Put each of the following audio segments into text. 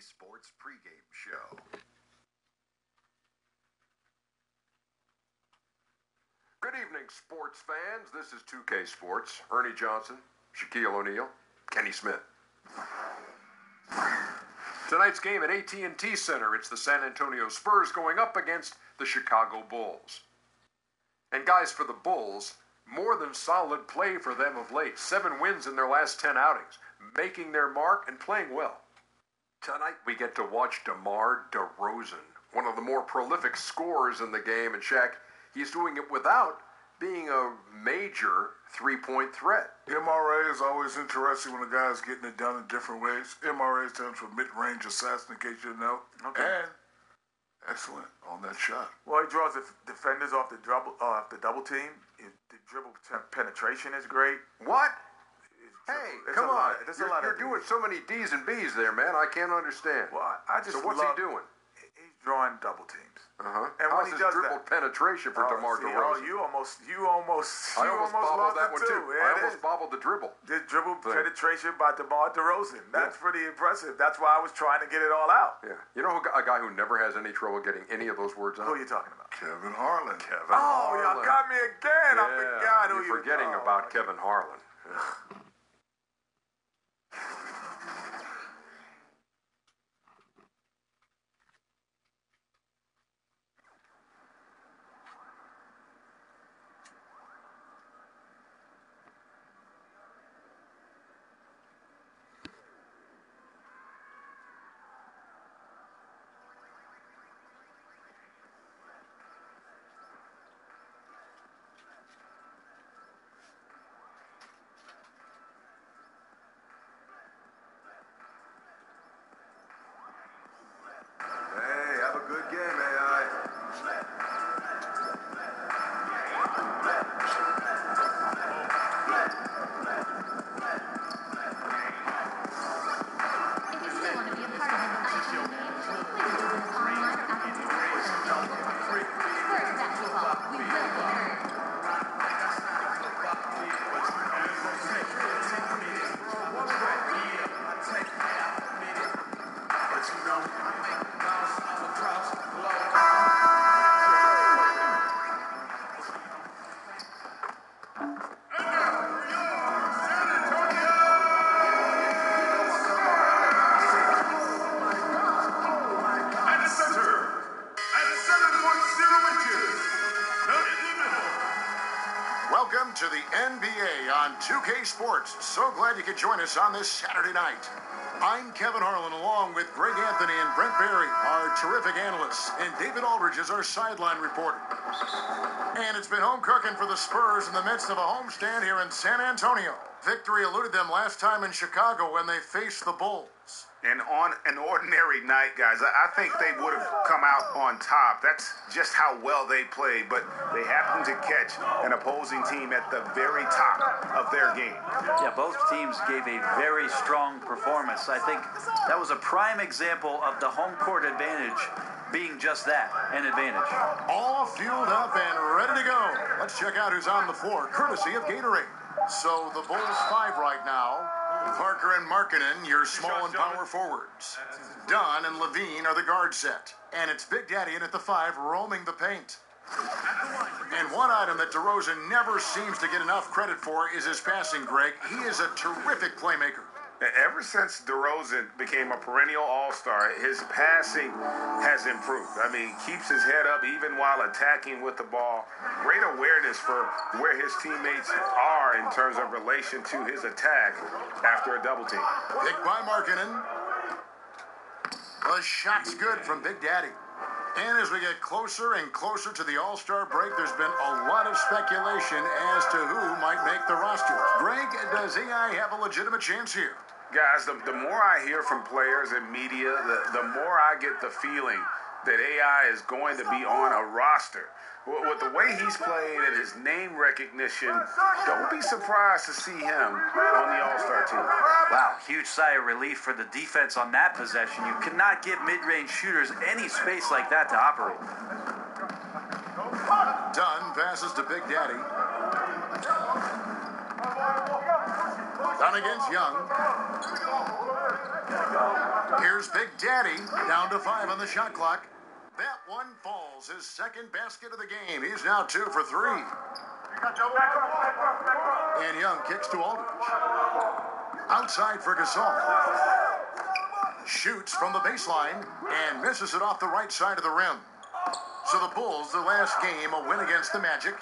Sports pregame show. Good evening, sports fans. This is 2K Sports. Ernie Johnson, Shaquille O'Neal, Kenny Smith. Tonight's game at AT&T Center, it's the San Antonio Spurs going up against the Chicago Bulls. And guys, for the Bulls, more than solid play for them of late. 7 wins in their last 10 outings, making their mark and playing well. Tonight we get to watch DeMar DeRozan, one of the more prolific scorers in the game. And Shaq, he's doing it without being a major three-point threat. MRA is always interesting when a guy's getting it done in different ways. MRA stands for mid-range assassin, in case you didn't know. Okay. And excellent on that shot. Well, he draws the defenders off the double team. The dribble penetration is great. What? Hey, come on. You're doing so many D's and B's there, man. I can't understand. Well, I just So what's he doing? He's drawing double teams. Uh-huh. And how's when he his does dribble that, penetration for DeMar DeRozan? you almost I almost bobbled that one too. Yeah, I almost bobbled the dribble. The dribble penetration by DeMar DeRozan. That's pretty impressive. That's why I was trying to get it all out. Yeah. You know a guy who never has any trouble getting any of those words out? Who are you talking about? Kevin Harlan. Oh, y'all got me again. I forgot who you're forgetting about Kevin Harlan. Yeah. Good game, AI. If you still want to be a part of an upcoming game, please visit us online or at the description. Spurs basketball, we will be heard. Welcome to the NBA on 2K Sports. So glad you could join us on this Saturday night. I'm Kevin Harlan, along with Greg Anthony and Brent Barry, our terrific analysts, and David Aldridge is our sideline reporter. And it's been home cooking for the Spurs in the midst of a homestand here in San Antonio. Victory eluded them last time in Chicago when they faced the Bulls. And on an ordinary night, guys, I think they would have come out on top. That's just how well they played. But they happened to catch an opposing team at the very top of their game. Yeah, both teams gave a very strong performance. I think that was a prime example of the home court advantage being just that, an advantage. All fueled up and ready to go. Let's check out who's on the floor, courtesy of Gatorade. So the Bulls 5 right now. Parker and Markkanen, your small and power forwards. Dunn and Levine are the guard set. And it's Big Daddy in at the 5, roaming the paint. And one item that DeRozan never seems to get enough credit for is his passing, Greg. He is a terrific playmaker. Ever since DeRozan became a perennial all-star, his passing has improved. I mean, he keeps his head up even while attacking with the ball. Great awareness for where his teammates are in terms of relation to his attack after a double team. Picked by Markkanen. The shot's good from Big Daddy. And as we get closer and closer to the All-Star break, there's been a lot of speculation as to who might make the roster. Greg, does AI have a legitimate chance here? Guys, the more I hear from players and media, the more I get the feeling that AI is going to be on a roster. With the way he's played and his name recognition, don't be surprised to see him on the All-Star team. Wow, huge sigh of relief for the defense on that possession. You cannot give mid-range shooters any space like that to operate. Dunn passes to Big Daddy. Dunn against Young. Here's Big Daddy, down to 5 on the shot clock. That one falls, his second basket of the game. He's now 2 for 3. And Young kicks to Aldridge. Outside for Gasol. Shoots from the baseline and misses it off the right side of the rim. So the Bulls, the last game, a win against the Magic.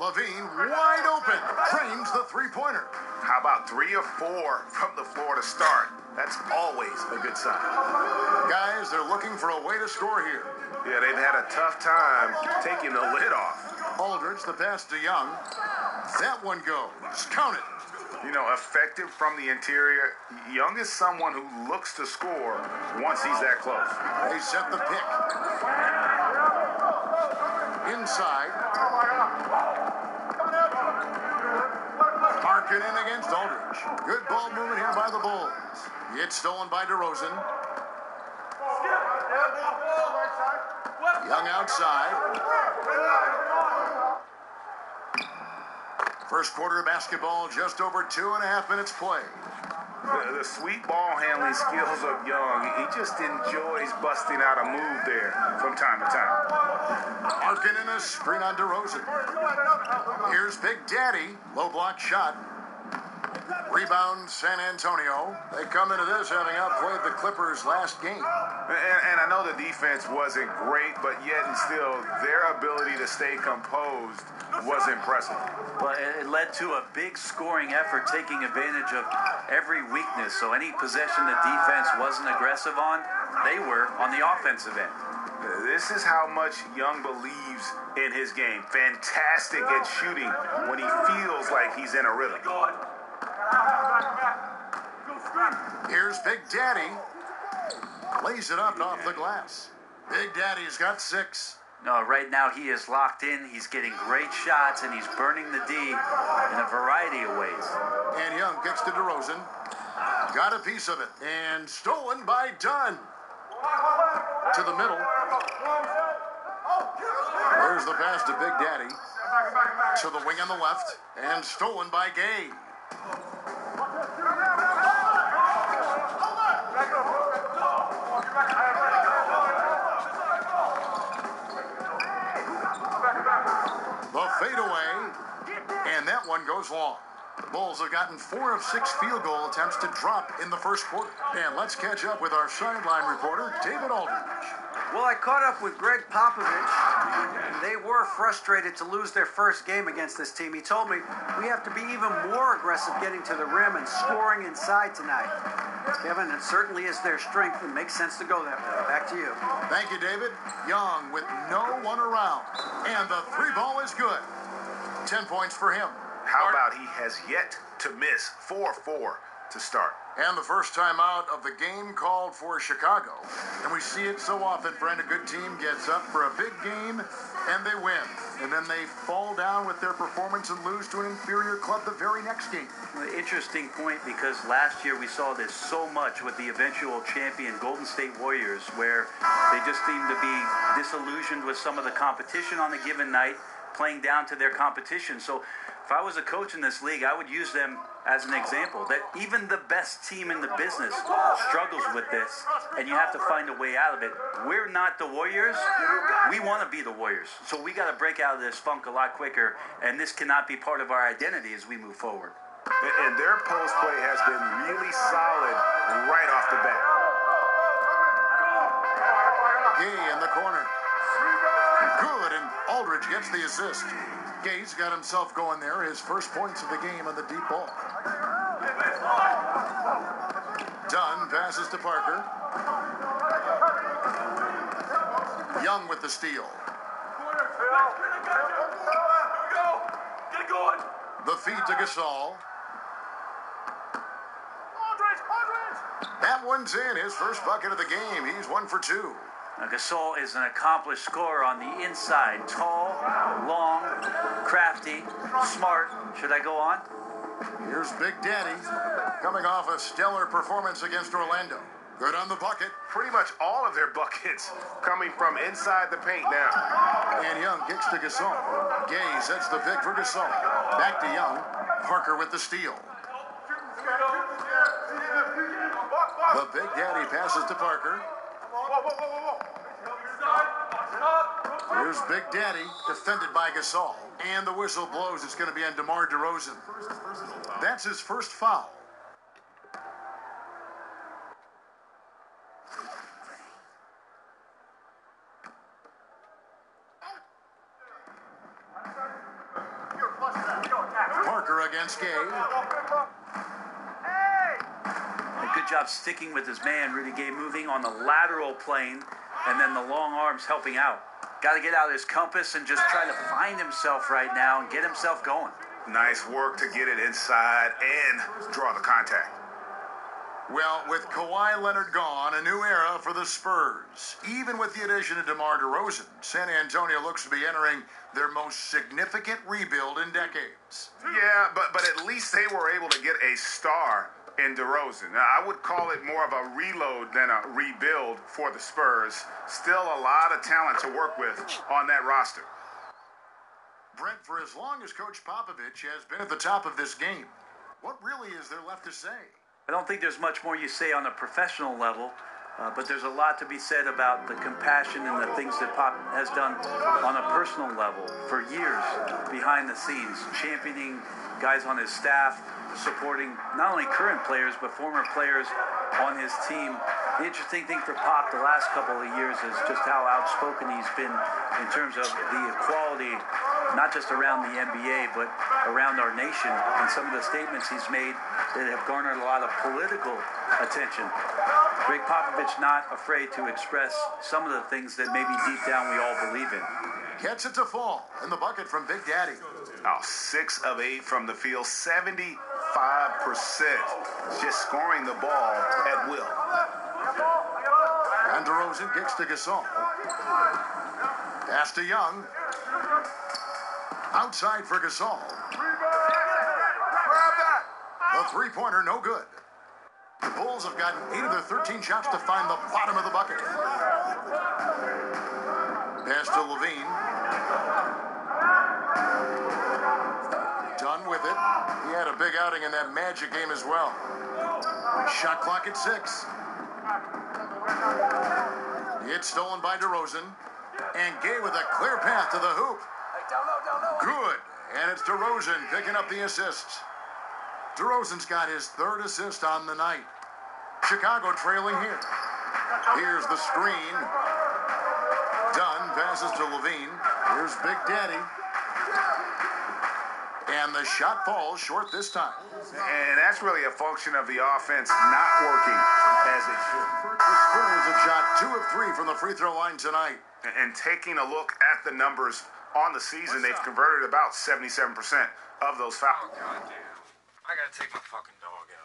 Levine, wide open, trains the three-pointer. How about 3 or 4 from the floor to start? That's always a good sign. Guys, they're looking for a way to score here. Yeah, they've had a tough time taking the lid off. Aldridge, the pass to Young. That one goes. Count it. You know, effective from the interior. Young is someone who looks to score once he's that close. They set the pick. Inside. Markkanen against Aldridge. Good ball movement here by the Bulls. It's stolen by DeRozan. Young outside. First quarter of basketball, just over 2.5 minutes played. The sweet ball handling skills of Young, he just enjoys busting out a move there from time to time. Markkanen a screen on DeRozan. Here's Big Daddy, low block shot. Rebound San Antonio. They come into this having outplayed the Clippers last game. And I know the defense wasn't great, but yet and still, their ability to stay composed was impressive. Well, it led to a big scoring effort, taking advantage of every weakness. So any possession the defense wasn't aggressive on, they were on the offensive end. This is how much Young believes in his game. Fantastic at shooting when he feels like he's in a rhythm. Here's Big Daddy. Lays it up off the glass. Big Daddy's got 6. No, right now he is locked in. He's getting great shots, and he's burning the D in a variety of ways. And Young kicks to DeRozan. Got a piece of it. And stolen by Dunn. To the middle. There's the pass to Big Daddy. To the wing on the left. And stolen by Gay. The fadeaway, and that one goes long. The Bulls have gotten 4 of 6 field goal attempts to drop in the first quarter. And let's catch up with our sideline reporter, David Aldridge. Well, I caught up with Greg Popovich. They were frustrated to lose their first game against this team. He told me we have to be even more aggressive getting to the rim and scoring inside tonight. Kevin, it certainly is their strength. It makes sense to go that way. Back to you. Thank you, David. Young with no one around. And the 3 ball is good. 10 points for him. How about he has yet to miss 4-4 to start? And the first time out of the game called for Chicago. And we see it so often, friend. A good team gets up for a big game, and they win. And then they fall down with their performance and lose to an inferior club the very next game. Well, interesting point, because last year we saw this so much with the eventual champion Golden State Warriors, where they just seemed to be disillusioned with some of the competition on a given night, playing down to their competition. So if I was a coach in this league, I would use them as an example, that even the best team in the business struggles with this, and you have to find a way out of it. We're not the Warriors. We want to be the Warriors. So we got to break out of this funk a lot quicker, and this cannot be part of our identity as we move forward. And their post play has been really solid right off the bat. Gay in the corner. Good, and Aldridge gets the assist. Gay's got himself going there, his first points of the game on the deep ball. Dunn passes to Parker. Young with the steal. The feed to Gasol. That one's in, his first bucket of the game. He's 1 for 2. Now, Gasol is an accomplished scorer on the inside. Tall, long, crafty, smart. Should I go on? Here's Big Daddy coming off a stellar performance against Orlando. Good on the bucket. Pretty much all of their buckets coming from inside the paint now. And Young kicks to Gasol. Gay sets the pick for Gasol. Back to Young. Parker with the steal. The Big Daddy passes to Parker. Here's Big Daddy, defended by Gasol. And the whistle blows. It's going to be on DeMar DeRozan. That's his first foul. Parker against Gay. A good job sticking with his man, Rudy Gay, moving on the lateral plane, and then the long arms helping out. Got to get out his compass and just try to find himself right now and get himself going. Nice work to get it inside and draw the contact. Well, with Kawhi Leonard gone, a new era for the Spurs. Even with the addition of DeMar DeRozan, San Antonio looks to be entering their most significant rebuild in decades. Yeah, but at least they were able to get a star in DeRozan. Now, I would call it more of a reload than a rebuild for the Spurs. Still a lot of talent to work with on that roster. Brent, for as long as Coach Popovich has been at the top of this game, what really is there left to say? I don't think there's much more you say on a professional level, but there's a lot to be said about the compassion and the things that Pop has done on a personal level for years behind the scenes, championing guys on his staff, supporting not only current players but former players on his team. The interesting thing for Pop the last couple of years is just how outspoken he's been in terms of the equality, not just around the NBA but around our nation, and some of the statements he's made that have garnered a lot of political attention. Greg Popovich not afraid to express some of the things that maybe deep down we all believe in. Gets it to fall in the bucket from Big Daddy. Oh, 6 of 8 from the field, 75%. Just scoring the ball at will. And DeRozan kicks to Gasol. Pass to Young. Outside for Gasol. The three-pointer, no good. The Bulls have gotten 8 of their 13 shots to find the bottom of the bucket. Pass to Levine. Done with it. He had a big outing in that Magic game as well. Shot clock at 6. It's stolen by DeRozan. And Gay with a clear path to the hoop. Good. And it's DeRozan picking up the assists. DeRozan's got his 3rd assist on the night. Chicago trailing here. Here's the screen. Dunn passes to Levine. Here's Big Daddy. And the shot falls short this time. And that's really a function of the offense not working as it should. The Spurs have shot 2 of 3 from the free throw line tonight. And taking a look at the numbers on the season, they've converted about 77% of those fouls. I gotta take my fucking dog out.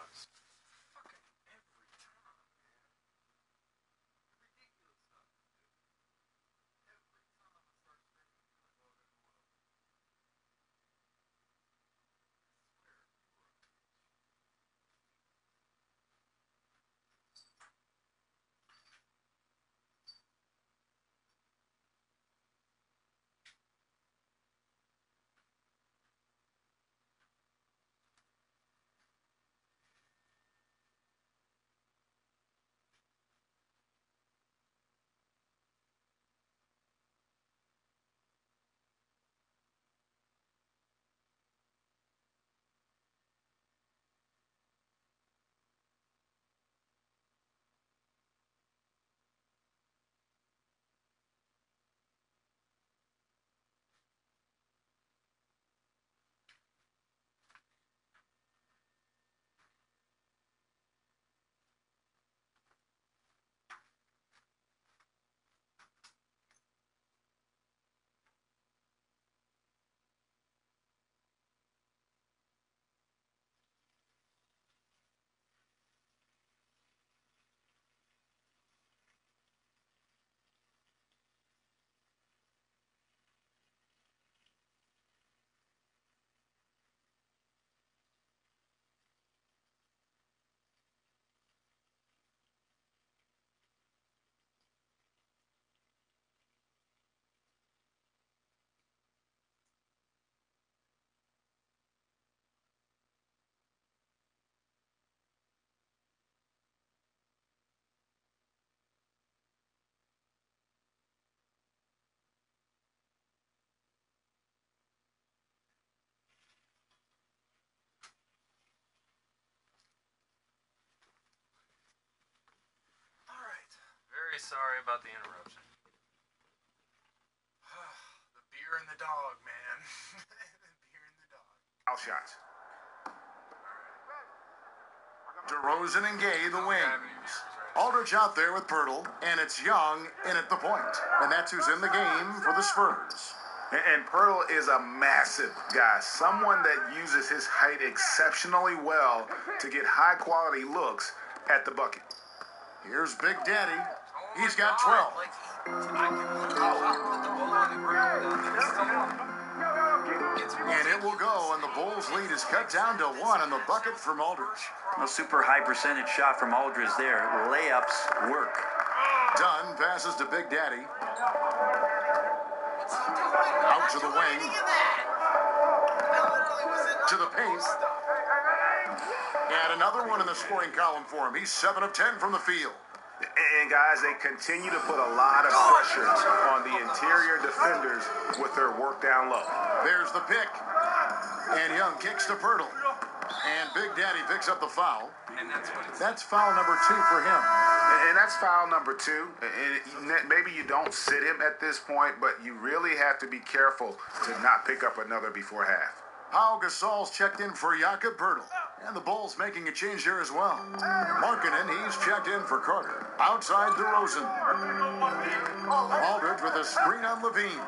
sorry about the interruption. The beer and the dog, man. The beer and the dog. Foul shots. DeRozan and Gay, the wings. Aldridge out there with Pirtle, and it's Young in at the point. And that's who's in the game for the Spurs. And Pirtle is a massive guy, someone that uses his height exceptionally well to get high-quality looks at the bucket. Here's Big Daddy. He's got 12. And it will go, and the Bulls' lead is cut down to 1 on the bucket from Aldridge. A super high percentage shot from Aldridge there. Layups work. Dunn passes to Big Daddy. Out to the wing. To the paint. And another one in the scoring column for him. He's 7 of 10 from the field. And guys, they continue to put a lot of pressure on the interior defenders with their work down low. There's the pick. And Young kicks to Pirtle. And Big Daddy picks up the foul. And that's foul number 2 for him. And that's foul number 2. And maybe you don't sit him at this point, but you really have to be careful to not pick up another before half. Pau Gasol's checked in for Jakob Pirtle. And the Bulls making a change here as well. Markkanen, he's checked in for Carter. Outside DeRozan. Aldridge with a screen on Levine.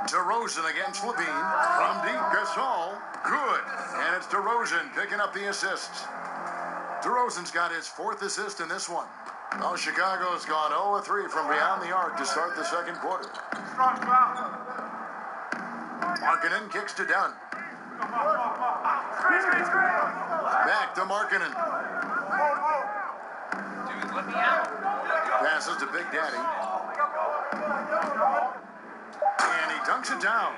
DeRozan against Levine. From deep, Gasol. Good. And it's DeRozan picking up the assists. DeRozan's got his 4th assist in this one. Now Chicago's gone 0-3 from beyond the arc to start the second quarter. Markkanen kicks to Dunn. Back to Markkanen. Dude, let me out. Passes to Big Daddy. And he dunks it down.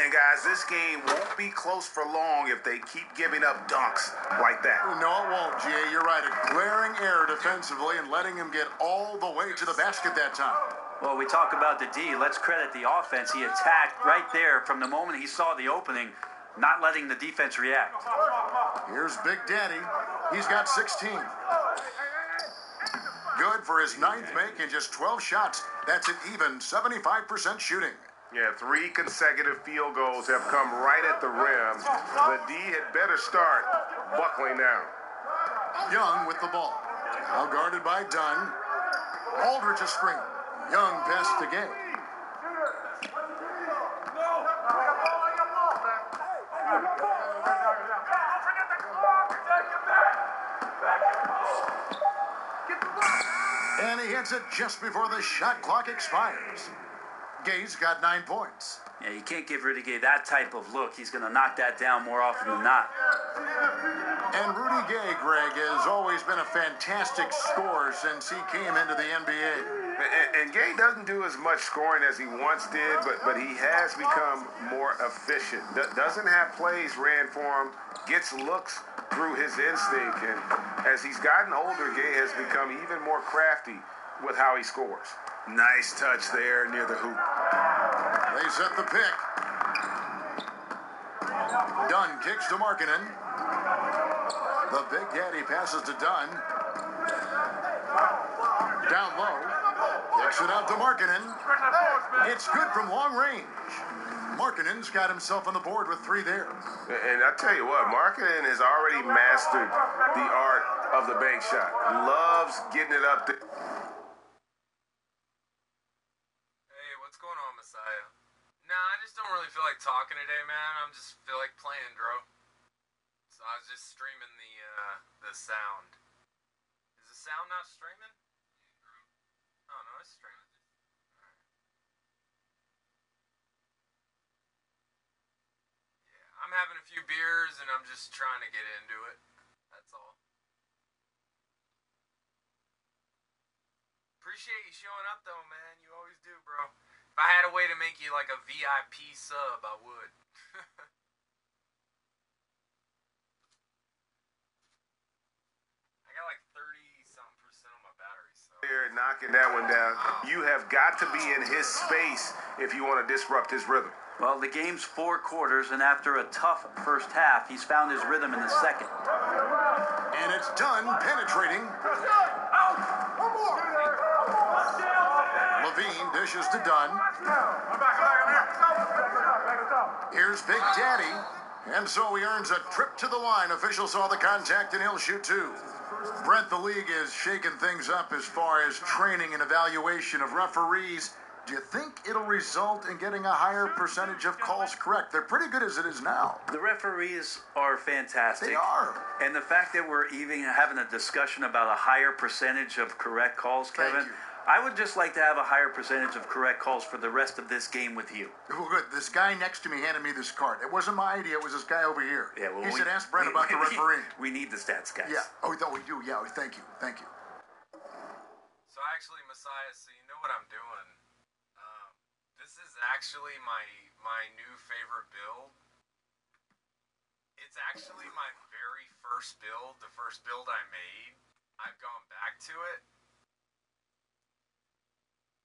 And guys, this game won't be close for long if they keep giving up dunks like that. No, it won't, Jay. You're right. A glaring error defensively and letting him get all the way to the basket that time. Well, we talk about the D. Let's credit the offense. He attacked right there from the moment he saw the opening, not letting the defense react. Here's Big Daddy. He's got 16. Good for his 9th make and just 12 shots. That's an even 75% shooting. Yeah, 3 consecutive field goals have come right at the rim. The D had better start buckling down. Young with the ball. Now guarded by Dunn. Aldridge a screen. Young passes to Gay. And he hits it just before the shot clock expires. Gay's got 9 points. Yeah, you can't give Rudy Gay that type of look. He's going to knock that down more often than not. And Rudy Gay, Greg, has always been a fantastic scorer since he came into the NBA. And Gay doesn't do as much scoring as he once did, but he has become more efficient. Doesn't have plays ran for him, gets looks through his instinct. And as he's gotten older, Gay has become even more crafty with how he scores. Nice touch there near the hoop. They set the pick. Dunn kicks to Markkanen. The Big Daddy passes to Dunn. Down low. Kicks it out to Markkanen. It's good from long range. Markkanen's got himself on the board with 3 there. And I tell you what, Markkanen has already mastered the art of the bank shot. Loves getting it up there. Hey, what's going on, Messiah? Nah, I just don't really feel like talking today, man. I just feel like playing, bro. So I was just streaming the sound. Is the sound not streaming? Oh, no, it's streaming. Alright. Yeah, I'm having a few beers and I'm just trying to get into it. That's all. Appreciate you showing up, though, man. You always do, bro. If I had a way to make you like a VIP sub, I would. I got like 30-something% on my battery, so. There, knocking that one down. You have got to be in his space if you want to disrupt his rhythm. Well, the game's 4 quarters, and after a tough first half, he's found his rhythm in the second. And it's done penetrating. Levine dishes to Dunn. Here's Big Daddy. And so he earns a trip to the line. Official saw the contact and he'll shoot two. Brent, the league is shaking things up as far as training and evaluation of referees. Do you think it'll result in getting a higher percentage of calls correct? They're pretty good as it is now. The referees are fantastic. They are. And the fact that we're even having a discussion about a higher percentage of correct calls, Kevin, I would just like to have a higher percentage of correct calls for the rest of this game with you. Well, good. This guy next to me handed me this card. It wasn't my idea. It was this guy over here. Yeah, well, he said, ask Brent about the referee. We need the stats, guys. Yeah. Oh, we do. Yeah. Thank you. Thank you. So actually, Messiah, so you know what I'm doing. This is actually my new favorite build. It's actually my very first build, the first build I made. I've gone back to it.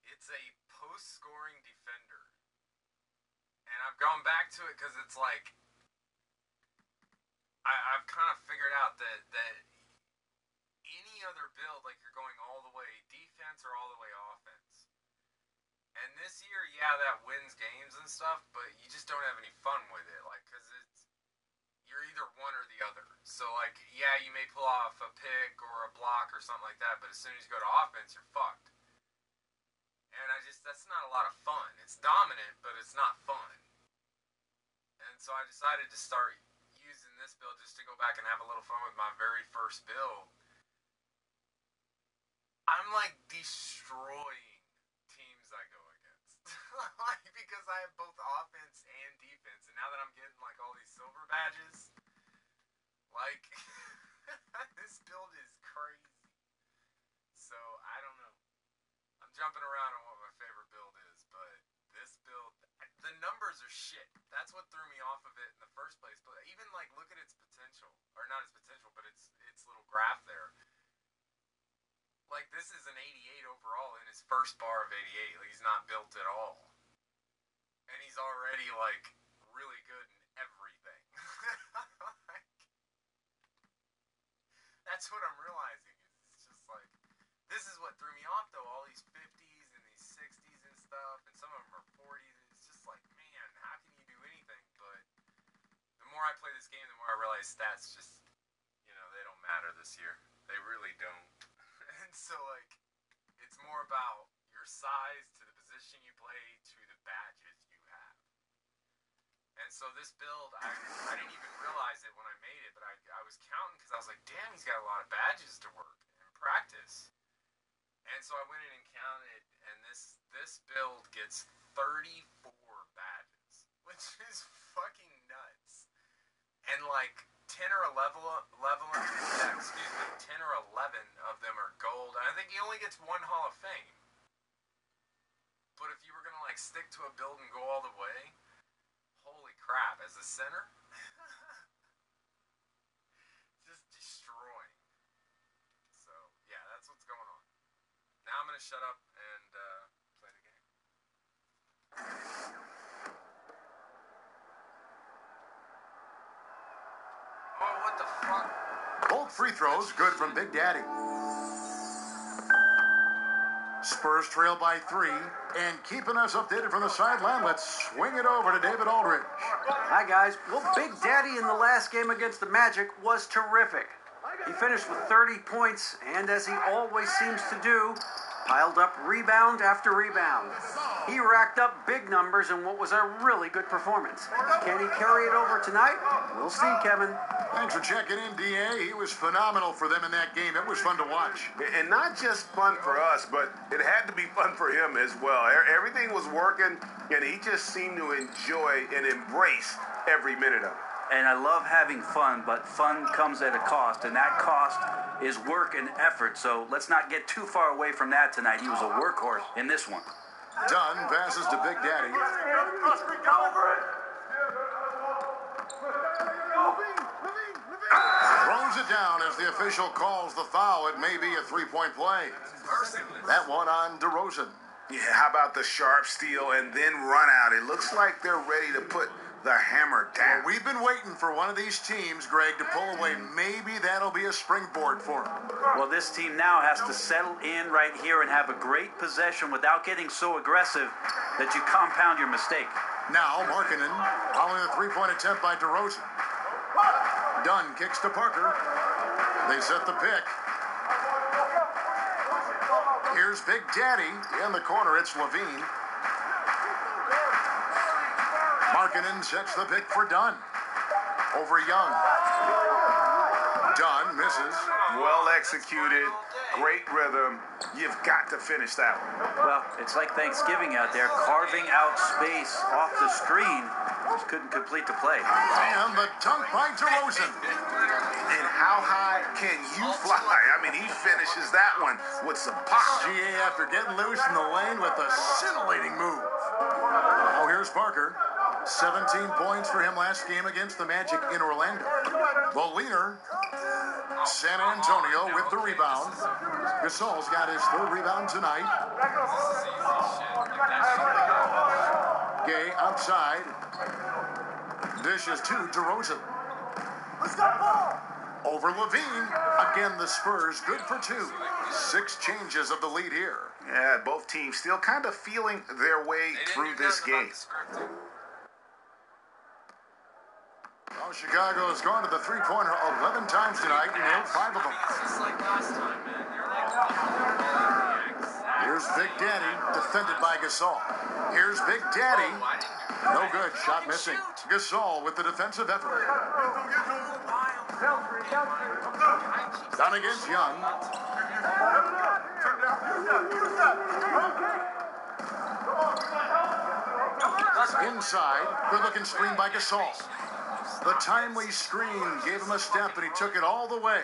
It's a post-scoring defender. And I've gone back to it because it's like, I've kind of figured out that any other build, like you're going all the way defense or all the way offense. And this year, yeah, that wins games and stuff, but you just don't have any fun with it, like, because you're either one or the other. So, like, yeah, you may pull off a pick or a block or something like that, but as soon as you go to offense, you're fucked. And that's not a lot of fun. It's dominant, but it's not fun. And so I decided to start using this build just to go back and have a little fun with my very first build. I'm, like, destroying teams I go against. Like, because I have both offense and defense, and now that I'm getting, like, all these silver badges, like, this build is crazy. So, I don't know. I'm jumping around on what my favorite build is, but this build, the numbers are shit. That's what threw me off of it in the first place. But even, like, look at its potential. Or not its potential, but its little graph there. Like, this is an 88 overall in his first bar of 88. Like, he's not built at all. And he's already, like, really good in everything. Like, that's what I'm realizing. It's just like, this is what threw me off, though. All these 50s and these 60s and stuff. And some of them are 40s. It's just like, man, how can you do anything? But the more I play this game, the more I realize stats just, they don't matter this year. They really don't. And so, like, it's more about your size to the position you play to the badges you have. And so this build, I didn't even realize it when I made it, but I was counting because I was like, damn, he's got a lot of badges to work and practice. And so I went in and counted, and this build gets 34 badges, which is fucking nuts. And, like, 10 or 11 of them are gold. And I think he only gets one Hall of Fame. But if you were going to, like, stick to a build and go all the way, holy crap, as a center, just destroying. So, yeah, that's what's going on. Now I'm going to shut up and play the game. Oh, what the fuck? Both free throws good from Big Daddy. Spurs trail by 3, and keeping us updated from the sideline, let's swing it over to David Aldridge. Hi, guys. Well, Big Daddy in the last game against the Magic was terrific. He finished with 30 points, and as he always seems to do, piled up rebound after rebound. He racked up big numbers in what was a really good performance. Can he carry it over tonight? We'll see, Kevin. Thanks for checking in, D.A. He was phenomenal for them in that game. It was fun to watch. And not just fun for us, but it had to be fun for him as well. Everything was working, and he just seemed to enjoy and embrace every minute of it. And I love having fun, but fun comes at a cost, and that cost is work and effort. So let's not get too far away from that tonight. He was a workhorse in this one. Dunn passes to Big Daddy. Throws it down as the official calls the foul. It may be a three-point play. That one on DeRozan. Yeah, how about the sharp steal and then run out? It looks like they're ready to put the hammer down. We've been waiting for one of these teams, Greg, to pull away. Maybe that'll be a springboard for them. Well, this team now has to settle in right here and have a great possession without getting so aggressive that you compound your mistake. Now, Markkanen following the three-point attempt by DeRozan. Dunn kicks to Parker. They set the pick. Here's Big Daddy in the corner. It's Levine. Markkanen sets the pick for Dunn. Over Young. Dunn misses. Well executed. Great rhythm. You've got to finish that one. Well, it's like Thanksgiving out there, carving out space off the screen. Just couldn't complete the play. And the dunk by DeRozan. And how high can you fly? I mean, he finishes that one with some pop. GA after getting loose in the lane with a scintillating move. Now here's Parker. 17 points for him last game against the Magic in Orlando. The leader, San Antonio with the rebound. Gasol's got his third rebound tonight. Gay outside. Dishes to DeRozan. Over Levine. Again, the Spurs good for two. 6 changes of the lead here. Yeah, both teams still kind of feeling their way through this game. Well, Chicago has gone to the three-pointer 11 times tonight and nailed 5 of them. Just like last time, man. You're like, Here's Big Daddy, defended by Gasol. Here's Big Daddy. No good, shot missing. Gasol with the defensive effort. Down against Young. Inside, good-looking screen by Gasol. The timely screen gave him a step, and he took it all the way.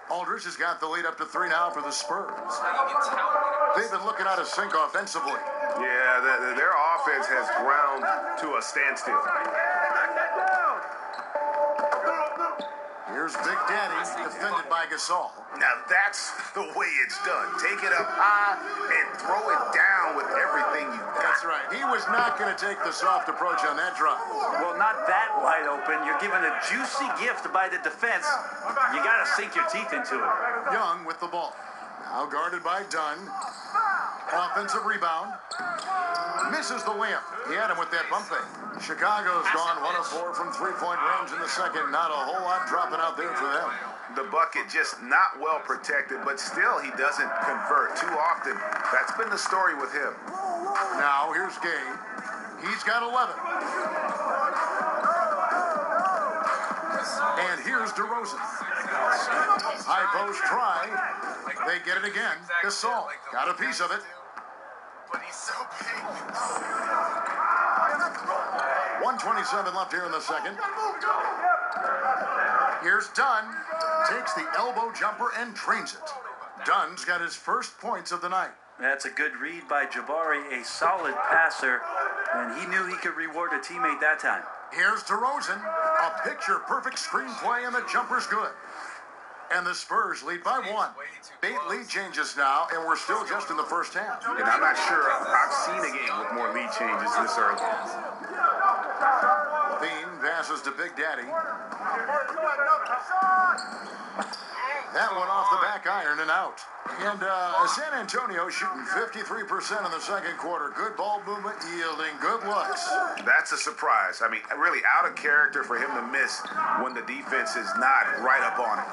Aldridge has got the lead up to 3 now for the Spurs. They've been looking out of sync offensively. Yeah, their offense has ground to a standstill. Here's Big Daddy, defended by Gasol. Now that's the way it's done. Take it up high and throw it down with everything you got. That's right. He was not going to take the soft approach on that drive. Well, not that wide open. You're given a juicy gift by the defense. You got to sink your teeth into it. Young with the ball. Now guarded by Dunn. Offensive rebound. Misses the layup. He had him with that bump fake. Chicago's gone 1 of 4 from three-point range in the second. Not a whole lot dropping out there for them. The bucket just not well protected, but still he doesn't convert too often. That's been the story with him. Now here's Gay. He's got 11. And here's DeRozan. High post try. They get it again. Gasol got a piece of it. But he's so big. 1:27 left here in the second. Here's Dunn. Takes the elbow jumper and drains it. Dunn's got his first points of the night. That's a good read by Jabari, a solid passer, and he knew he could reward a teammate that time. Here's DeRozan. A picture-perfect screenplay, and the jumper's good. And the Spurs lead by 1. Big lead changes now, and we're still just in the first half. And I'm not sure I've seen a game with more lead changes this early. Levine passes to Big Daddy. That one off the back iron and out. And San Antonio shooting 53% in the second quarter. Good ball movement, yielding good looks. That's a surprise. I mean, really out of character for him to miss when the defense is not right up on him.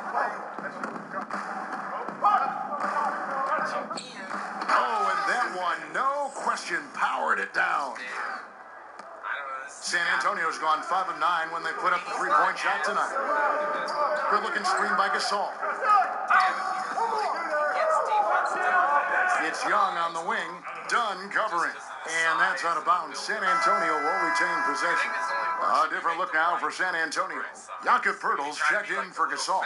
Oh, and that one, no question, powered it down. San Antonio's gone 5 of 9 when they put up the three-point shot tonight. Good-looking screen by Gasol. It's Young on the wing. Dunn covering. And that's out of bounds. San Antonio will retain possession. A different look now for San Antonio. Jakob Poeltl's checked in for Gasol.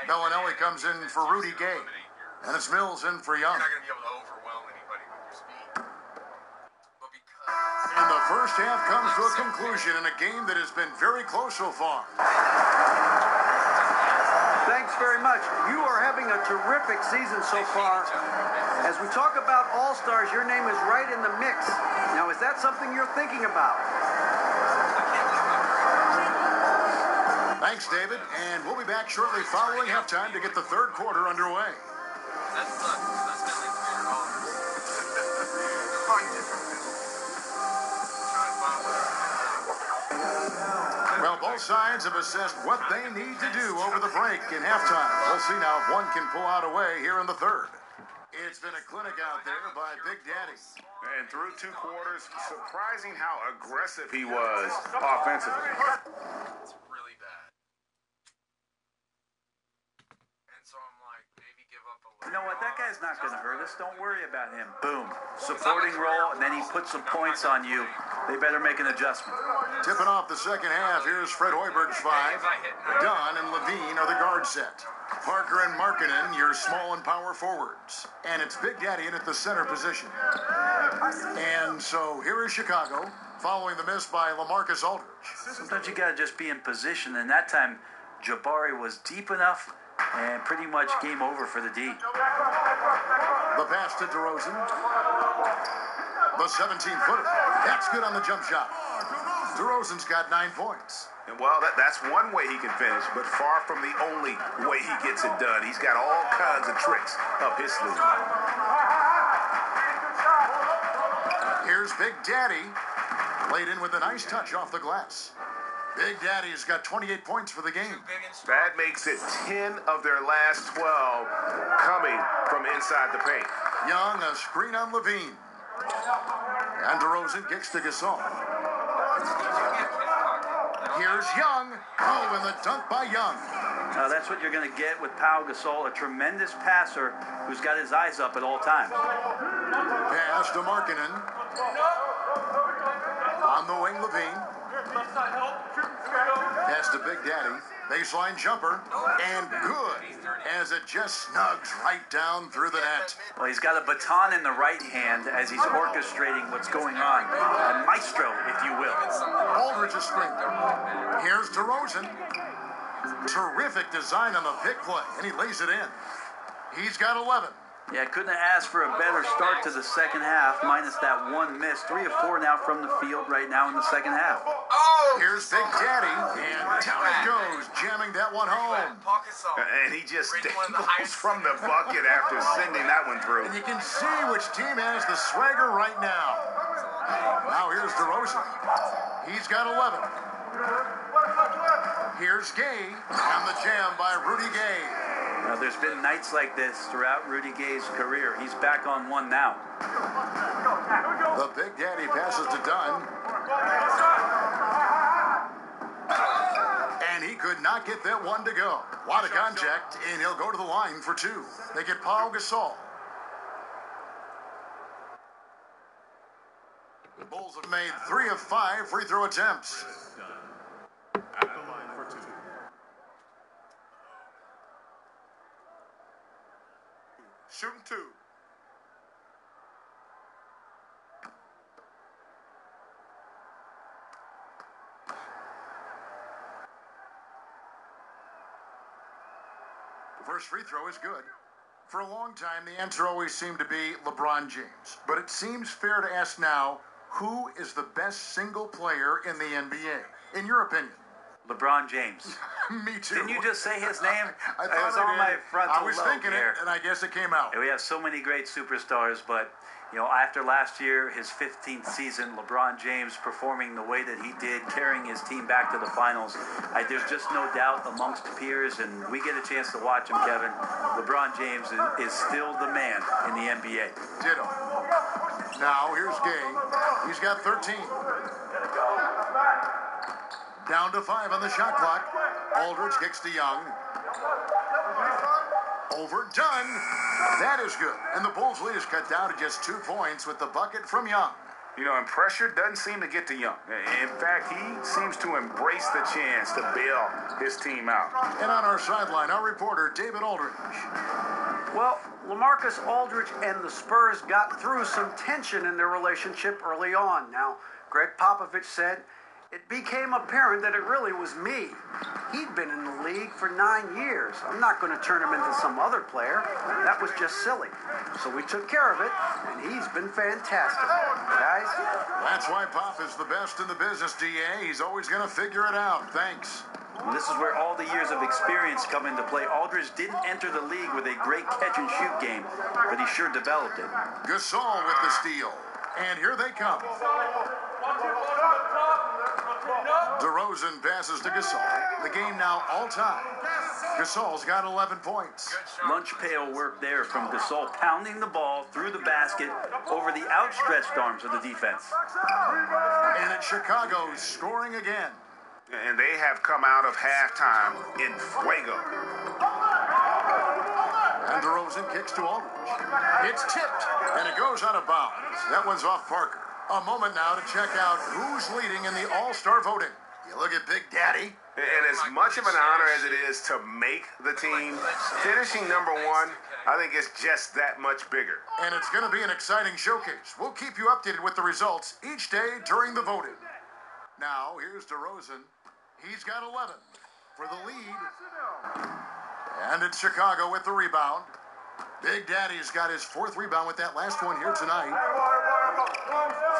Bellinelli comes in for Rudy Gay. And it's Mills in for Young. You're not going to be able to overwhelm anybody with your speed. But because... And the first half comes to a conclusion in a game that has been very close so far. Thanks very much. You are having a terrific season so far. As we talk about All-Stars, your name is right in the mix. Now, is that something you're thinking about? I can't Thanks, David. And we'll be back shortly following halftime to get the third quarter underway. That sucks. I spent like $300. Well, both sides have assessed what they need to do over the break in halftime. We'll see now if one can pull out a way here in the third. It's been a clinic out there by Big Daddy. And through 2 quarters, surprising how aggressive he was offensively. It's really bad. And so I'm like, maybe give up a little. You know what? That guy's not going to hurt us. Don't worry about him. Boom. Supporting role, and then he puts some points on you. They better make an adjustment. Tipping off the second half, here's Fred Hoiberg's 5. Dunn and Levine are the guard set. Parker and Markkinen, your small and power forwards. And it's Big Daddy in at the center position. And so here is Chicago, following the miss by LaMarcus Aldridge. Sometimes you got to just be in position, and that time Jabari was deep enough and pretty much game over for the D. The pass to DeRozan. The 17-footer. That's good on the jump shot. DeRozan's got 9 points. And well, that's one way he can finish, but far from the only way he gets it done. He's got all kinds of tricks up his sleeve. Here's Big Daddy, laid in with a nice touch off the glass. Big Daddy's got 28 points for the game. That makes it 10 of their last 12 coming from inside the paint. Young, a screen on Levine. And DeRozan kicks to Gasol. Here's Young. Oh, and the dunk by Young. Now that's what you're going to get with Pau Gasol, a tremendous passer who's got his eyes up at all times. Pass to Markkinen. On the wing, Levine. Pass to Big Daddy. Baseline jumper. And good, as it just snugs right down through the net. Well, he's got a baton in the right hand as he's orchestrating what's going on. A maestro, if you will. Aldridge is screened. Here's DeRozan. Terrific design on the pick play, and he lays it in. He's got 11. Yeah, couldn't have asked for a better start to the second half, minus that one miss. 3 of 4 now from the field right now in the second half. Here's Big Daddy, and down it goes, jamming that one home. And he just dangles from the bucket after sending that one through. And you can see which team has the swagger right now. Now here's DeRozan. He's got 11. Here's Gay on the jam by Rudy Gay. Now, there's been nights like this throughout Rudy Gay's career. He's back on one now. The Big Daddy passes to Dunn. And he could not get that one to go. A lot of contact, and he'll go to the line for 2. They get Pau Gasol. The Bulls have made 3 of 5 free throw attempts. At the line for 2. Shooting 2. The first free throw is good. For a long time, the answer always seemed to be LeBron James. But it seems fair to ask now, who is the best single player in the NBA, in your opinion? LeBron James. Me too. Didn't you just say his name? I It thought was I on did. my frontal I was lobe thinking here. it, and I guess it came out. We have so many great superstars, but you know, after last year, his 15th season, LeBron James performing the way that he did, carrying his team back to the finals, there's just no doubt amongst peers, and we get a chance to watch him, Kevin. LeBron James is still the man in the NBA. Ditto. Now, here's Gay. He's got 13. Down to 5 on the shot clock. Aldridge kicks to Young. Overdone. That is good. And the Bulls' lead is cut down to just 2 points with the bucket from Young. You know, and pressure doesn't seem to get to Young. In fact, he seems to embrace the chance to bail his team out. And on our sideline, our reporter, David Aldridge. Well, LaMarcus Aldridge and the Spurs got through some tension in their relationship early on. Now, Greg Popovich said, it became apparent that it really was me. He'd been in the league for 9 years. I'm not going to turn him into some other player. That was just silly. So we took care of it, and he's been fantastic. Guys? That's why Pop is the best in the business, DA. He's always going to figure it out. Thanks. Well, this is where all the years of experience come into play. Aldridge didn't enter the league with a great catch-and-shoot game, but he sure developed it. Gasol with the steal. And here they come. DeRozan passes to Gasol. The game now all-time. Gasol's got 11 points. Lunch pail work there from Gasol, pounding the ball through the basket over the outstretched arms of the defense. And it's Chicago scoring again. And they have come out of halftime in fuego. And DeRozan kicks to Aldridge. It's tipped, and it goes out of bounds. That one's off Parker. A moment now to check out who's leading in the All-Star voting. You look at Big Daddy. And as much of an honor as it is to make the team, finishing number one, I think it's just that much bigger. And it's going to be an exciting showcase. We'll keep you updated with the results each day during the voting. Now, here's DeRozan. He's got 11 for the lead. And it's Chicago with the rebound. Big Daddy's got his 4th rebound with that last one here tonight.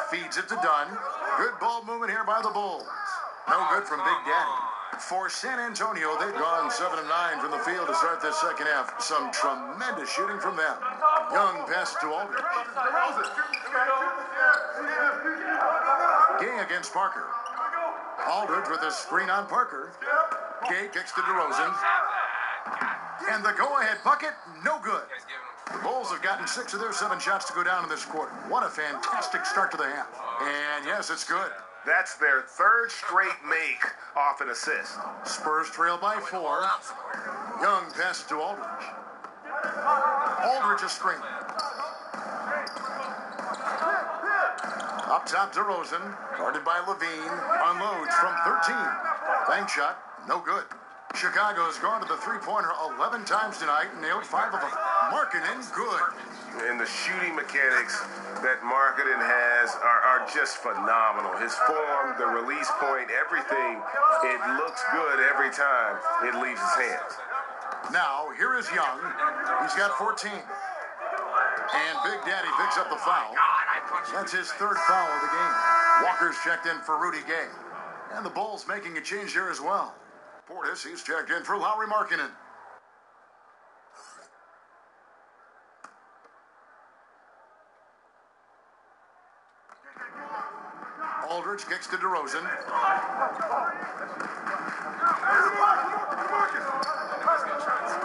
Feeds it to Dunn. Good ball movement here by the Bulls. No good from Big Daddy. For San Antonio, they've gone 7 of 9 from the field to start this second half. Some tremendous shooting from them. Young passes to Aldridge. Gay against Parker. Aldridge with a screen on Parker. Gay kicks to DeRozan. And the go-ahead bucket, no good. The Bulls have gotten 6 of their 7 shots to go down in this quarter. What a fantastic start to the half. And yes, it's good. That's their 3rd straight make off an assist. Spurs trail by 4. Young passes to Aldridge. Aldridge a screen. Up top, DeRozan, guarded by Levine, unloads from 13. Bank shot, no good. Chicago's gone to the three-pointer 11 times tonight and nailed 5 of them. Markkanen, good. And the shooting mechanics that Markkanen has are just phenomenal. His form, the release point, everything, it looks good every time it leaves his hands. Now, here is Young. He's got 14. And Big Daddy picks up the foul. That's his 3rd foul of the game. Walker's checked in for Rudy Gay. And the Bulls making a change here as well. Portis, he's checked in for Lauri Markkanen. Aldridge kicks to DeRozan.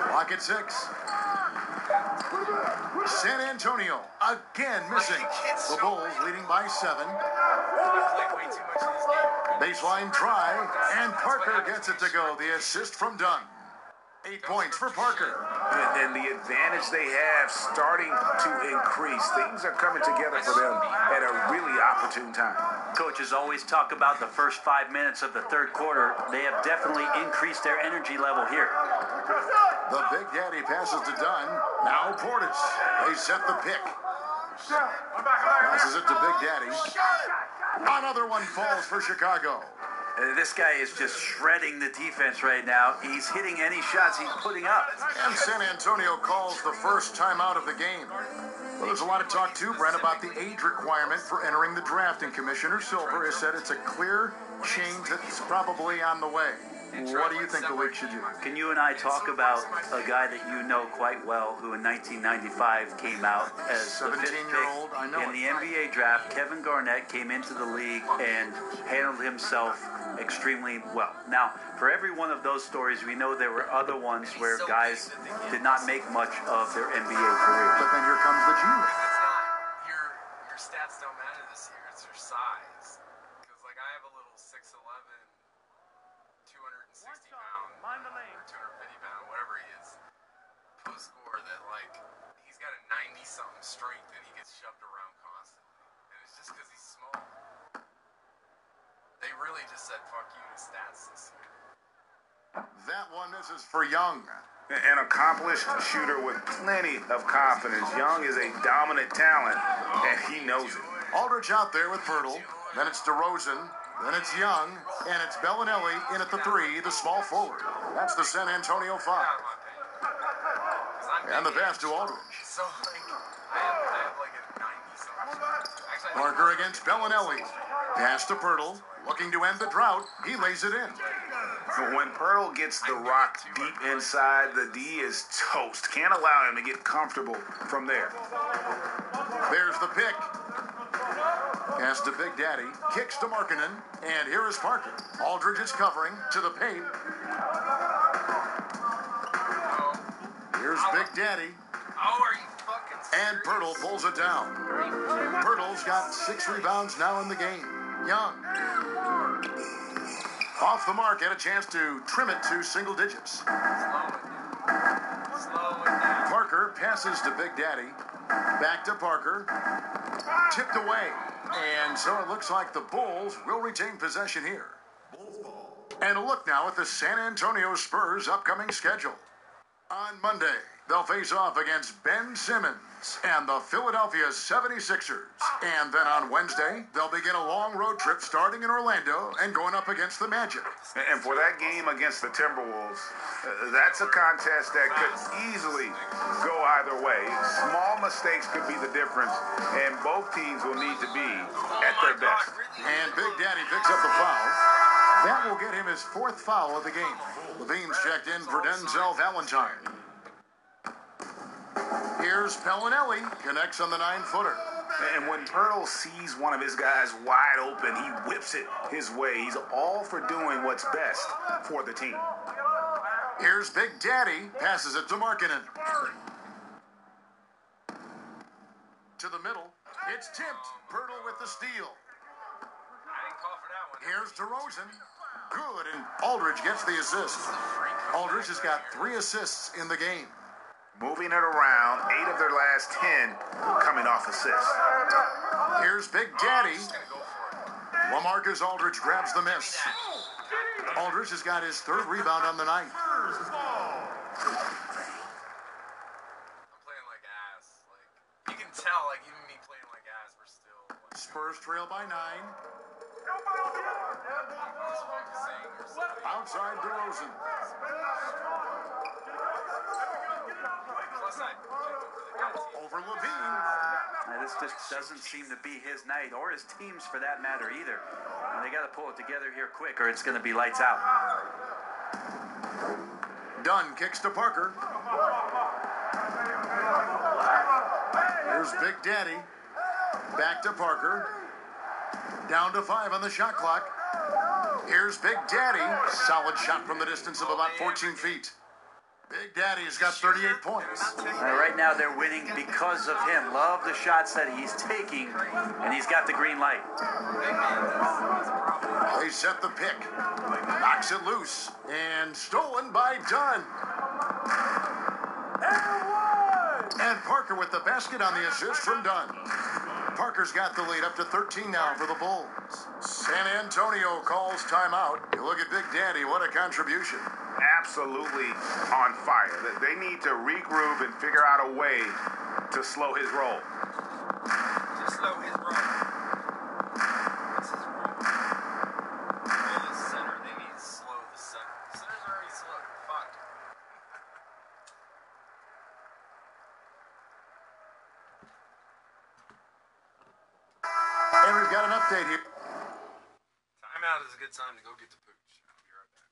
Clock at 6. San Antonio again missing. The Bulls leading by 7. Baseline try, and Parker gets it to go. The assist from Dunn. 8 points for Parker. And the advantage they have starting to increase. Things are coming together for them at a really opportune time. Coaches always talk about the first 5 minutes of the 3rd quarter. They have definitely increased their energy level here. The Big Daddy passes to Dunn. Now Portis. They set the pick. Passes it to Big Daddy. Another one falls for Chicago. This guy is just shredding the defense right now. He's hitting any shots he's putting up. And San Antonio calls the first timeout of the game. Well, there's a lot of talk, too, Brent, about the age requirement for entering the draft, and Commissioner Silver has said it's a clear change that's probably on the way. What do you think the league should do? Can you and I talk about a guy that you know quite well who in 1995 came out as the 5th pick I know in the NBA draft? Kevin Garnett came into the league and handled himself extremely well. Now, for every one of those stories, we know there were other ones where guys did not make much of their NBA career. But then here comes the Jew. Your stats don't matter this year. It's your size. Because, like, I have a little 6'11", 260 pound, or 250 pound, whatever he is, post scorer that, like, he's got a 90-something strength and he gets shoved around constantly. And it's just because he's small. They really just said fuck you to stats this year. That one misses for Young. An accomplished shooter with plenty of confidence. Young is a dominant talent, and he knows it. Aldridge out there with Pirtle. Then it's DeRozan. Then it's Young. And it's Bellinelli in at the 3, the small forward. That's the San Antonio 5. And the pass to Aldridge. So, like, I have like a 90-something. Parker against Bellinelli. Pass to Pirtle. Looking to end the drought. He lays it in. When Pirtle gets the rock deep inside, the D is toast. Can't allow him to get comfortable from there. There's the pick. Pass to Big Daddy. Kicks to Markkinen. And here is Parker. Aldridge is covering to the paint. Here's Big Daddy. Oh, are you fucking serious? And Pirtle pulls it down. Pirtle's got 6 rebounds now in the game. Young. Off the mark, had a chance to trim it to single digits. Slow it down. Parker passes to Big Daddy. Back to Parker. Tipped away. And so it looks like the Bulls will retain possession here. And a look now at the San Antonio Spurs' upcoming schedule. On Monday, they'll face off against Ben Simmons and the Philadelphia 76ers. And then on Wednesday, they'll begin a long road trip starting in Orlando and going up against the Magic. And for that game against the Timberwolves, that's a contest that could easily go either way. Small mistakes could be the difference, and both teams will need to be at their best. And Big Daddy picks up the foul. That will get him his 4th foul of the game. Levine's checked in for Denzel Valentine. Here's Pellinelli, connects on the 9-footer. And when Pirtle sees one of his guys wide open, he whips it his way. He's all for doing what's best for the team. Here's Big Daddy, passes it to Markkinen. To the middle, it's tipped. Pirtle with the steal. Here's DeRozan. Good, and Aldridge gets the assist. Aldridge has got 3 assists in the game. Moving it around, 8 of their last 10 coming off assists. Here's Big Daddy. LaMarcus Aldridge grabs the miss. Aldridge has got his 3rd rebound on the night. I'm playing like ass. Like, you can tell, like, even me playing like ass, we're still... Like, Spurs trail by 9. focusing or something. Outside DeRozan. Plus, Over Levine. Now, this just doesn't seem to be his night, or his team's for that matter either. And they got to pull it together here quick, or it's going to be lights out. Dunn kicks to Parker. Here's Big Daddy. Back to Parker. Down to 5 on the shot clock. Here's Big Daddy. Solid shot from the distance of about 14 feet. Big Daddy's got 38 points. Right now they're winning because of him. Love the shots that he's taking, and he's got the green light. They set the pick. Knocks it loose. And stolen by Dunn. And Parker with the basket on the assist from Dunn. Parker's got the lead up to 13 now for the Bulls. San Antonio calls timeout. You look at Big Daddy, what a contribution. Absolutely on fire. They need to regroup and figure out a way to slow his roll. Just slow his roll. What's his roll? Roll the center. They need to slow the center. The center's already slow. Fuck. And we've got an update here. Timeout is a good time to go get the pooch. I'll be right back.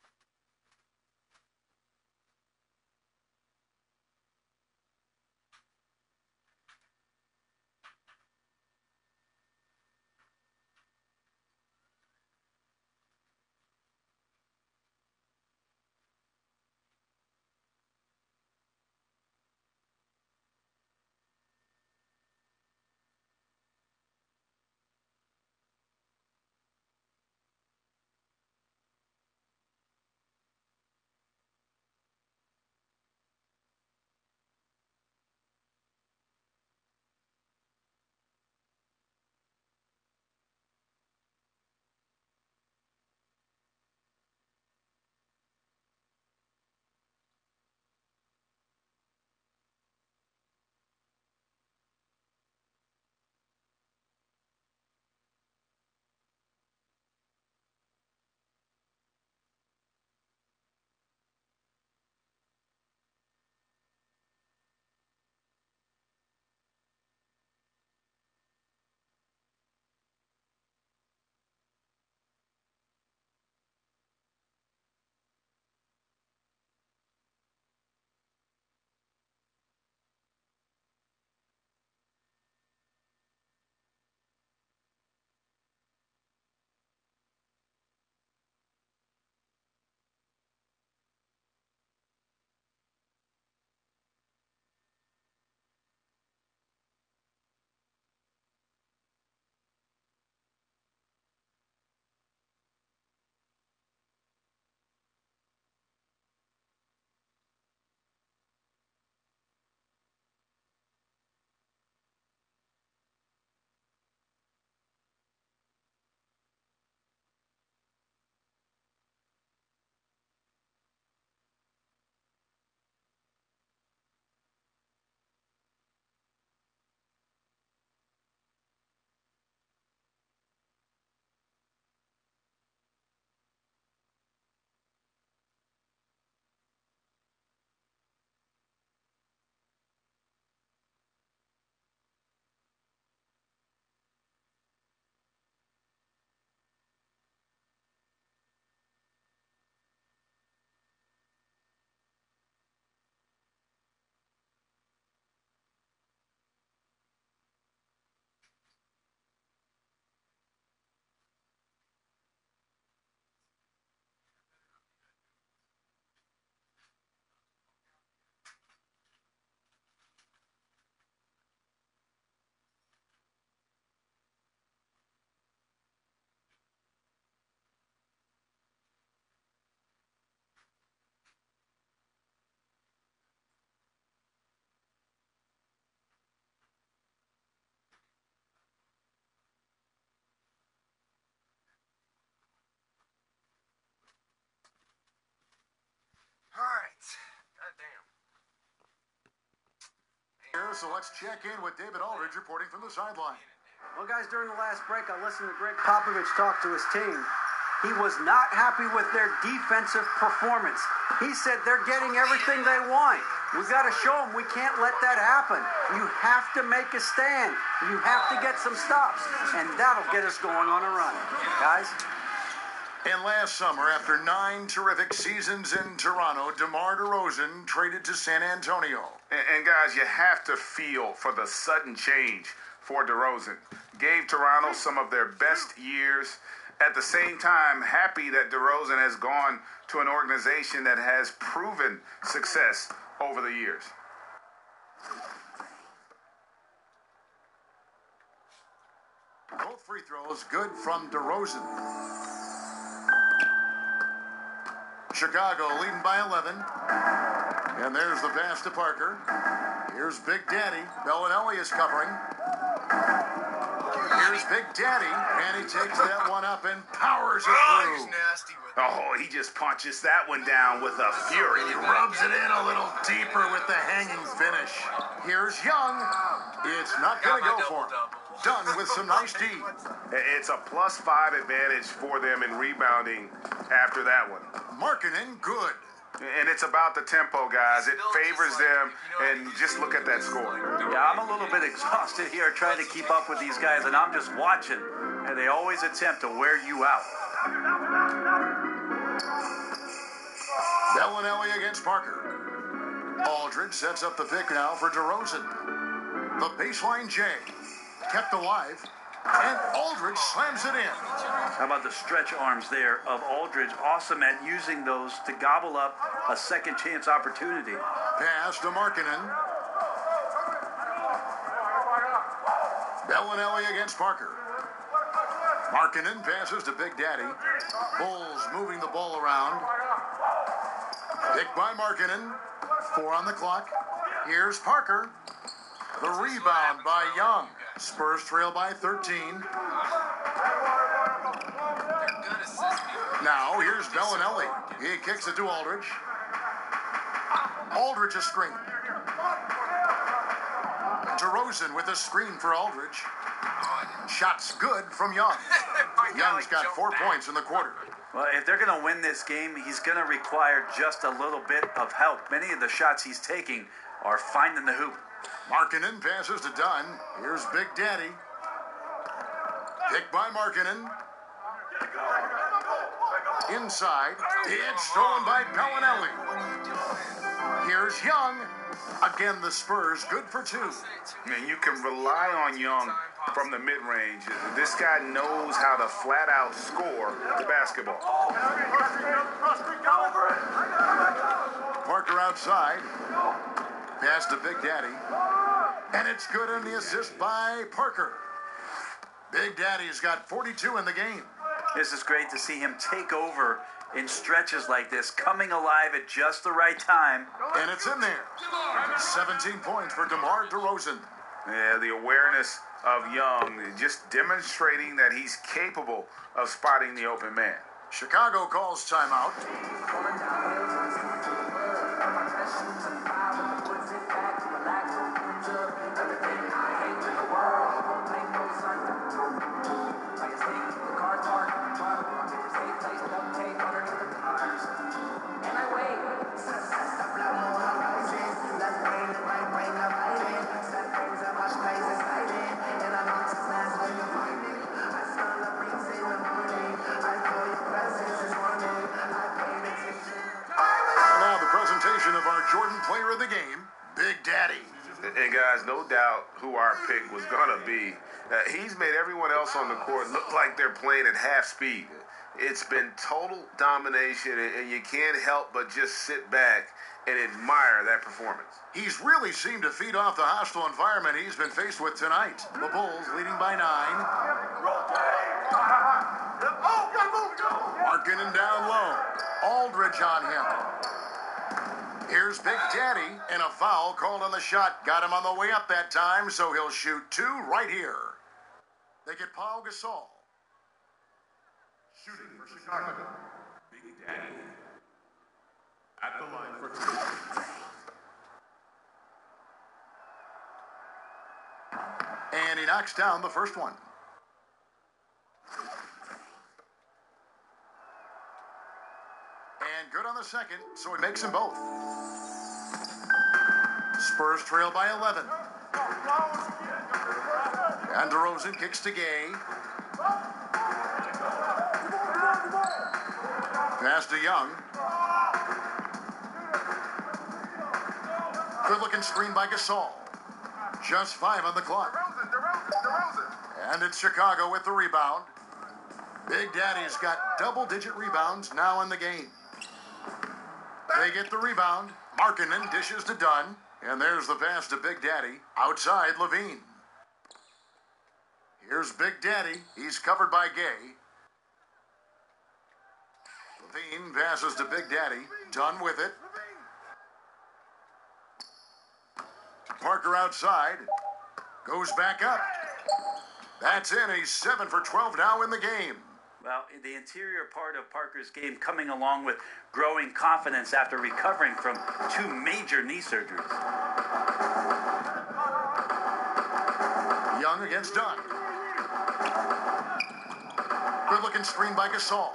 So let's check in with David Aldridge reporting from the sideline. Well, guys, during the last break, I listened to Greg Popovich talk to his team. He was not happy with their defensive performance. He said they're getting everything they want. We've got to show them we can't let that happen. You have to make a stand. You have to get some stops, and that'll get us going on a run. Guys? And last summer, after 9 terrific seasons in Toronto, DeMar DeRozan traded to San Antonio. And guys, you have to feel for the sudden change for DeRozan. Gave Toronto some of their best years. At the same time, happy that DeRozan has gone to an organization that has proven success over the years. Both free throws good from DeRozan. Chicago leading by 11. And there's the pass to Parker. Here's Big Daddy. Bellinelli is covering. Here's Big Daddy, and he takes that one up and powers it through. He's nasty with it. Oh, he just punches that one down with a fury. He rubs it in a little deeper with the hanging finish. Here's Young. It's not going to go for him. Done with some nice D. It's a +5 advantage for them in rebounding after that one. Markkanen, good. And it's about the tempo, guys. It favors them, and just look at that score. Yeah, I'm a little bit exhausted here trying to keep up with these guys, and I'm just watching, and they always attempt to wear you out. Bellinelli against Parker. Aldridge sets up the pick now for DeRozan. The baseline J. Kept alive, and Aldridge slams it in. How about the stretch arms there of Aldridge? Awesome at using those to gobble up a second chance opportunity. Pass to Markkanen. Bellinelli against Parker. Markkanen passes to Big Daddy. Bulls moving the ball around. Picked by Markkanen. 4 on the clock. Here's Parker. The rebound by Young. Spurs trail by 13. Now, here's Bellinelli. He kicks it to Aldridge. Aldridge a screen. DeRozan with a screen for Aldridge. Shots good from Young. Young's got 4 points in the quarter. Well, if they're going to win this game, he's going to require just a little bit of help. Many of the shots he's taking are finding the hoop. Markkanen passes to Dunn. Here's Big Daddy. Picked by Markkanen. Inside. It's stolen by Bellinelli. Here's Young. Again, the Spurs good for 2. And you can rely on Young from the mid-range. This guy knows how to flat-out score the basketball. Parker outside. Pass to Big Daddy. And it's good on the assist by Parker. Big Daddy's got 42 in the game. This is great to see him take over in stretches like this, coming alive at just the right time. And it's in there. 17 points for DeMar DeRozan. Yeah, the awareness of Young, just demonstrating that he's capable of spotting the open man. Chicago calls timeout. Of our Jordan player of the game, Big Daddy. And guys, no doubt who our pick was going to be. He's made everyone else on the court look like they're playing at half speed. It's been total domination, and you can't help but just sit back and admire that performance. He's really seemed to feed off the hostile environment he's been faced with tonight. The Bulls leading by 9. Markkanen down low. Aldridge on him. Here's Big Daddy, and a foul called on the shot. Got him on the way up that time, so he'll shoot 2 right here. They get Pau Gasol. Shooting for Chicago, Big Daddy. At the line for 2. And he knocks down the first one. And good on the second, so he makes them both. Spurs trail by 11. And DeRozan kicks to Gay. Pass to Young. Good-looking screen by Gasol. Just 5 on the clock. And it's Chicago with the rebound. Big Daddy's got double-digit rebounds now in the game. They get the rebound. Markkanen dishes to Dunn. And there's the pass to Big Daddy. Outside, Levine. Here's Big Daddy. He's covered by Gay. Levine passes to Big Daddy. Dunn with it. Parker outside. Goes back up. That's in. He's 7 for 12 now in the game. Well, the interior part of Parker's game coming along with growing confidence after recovering from 2 major knee surgeries. Young against Dunn. Good-looking screen by Gasol.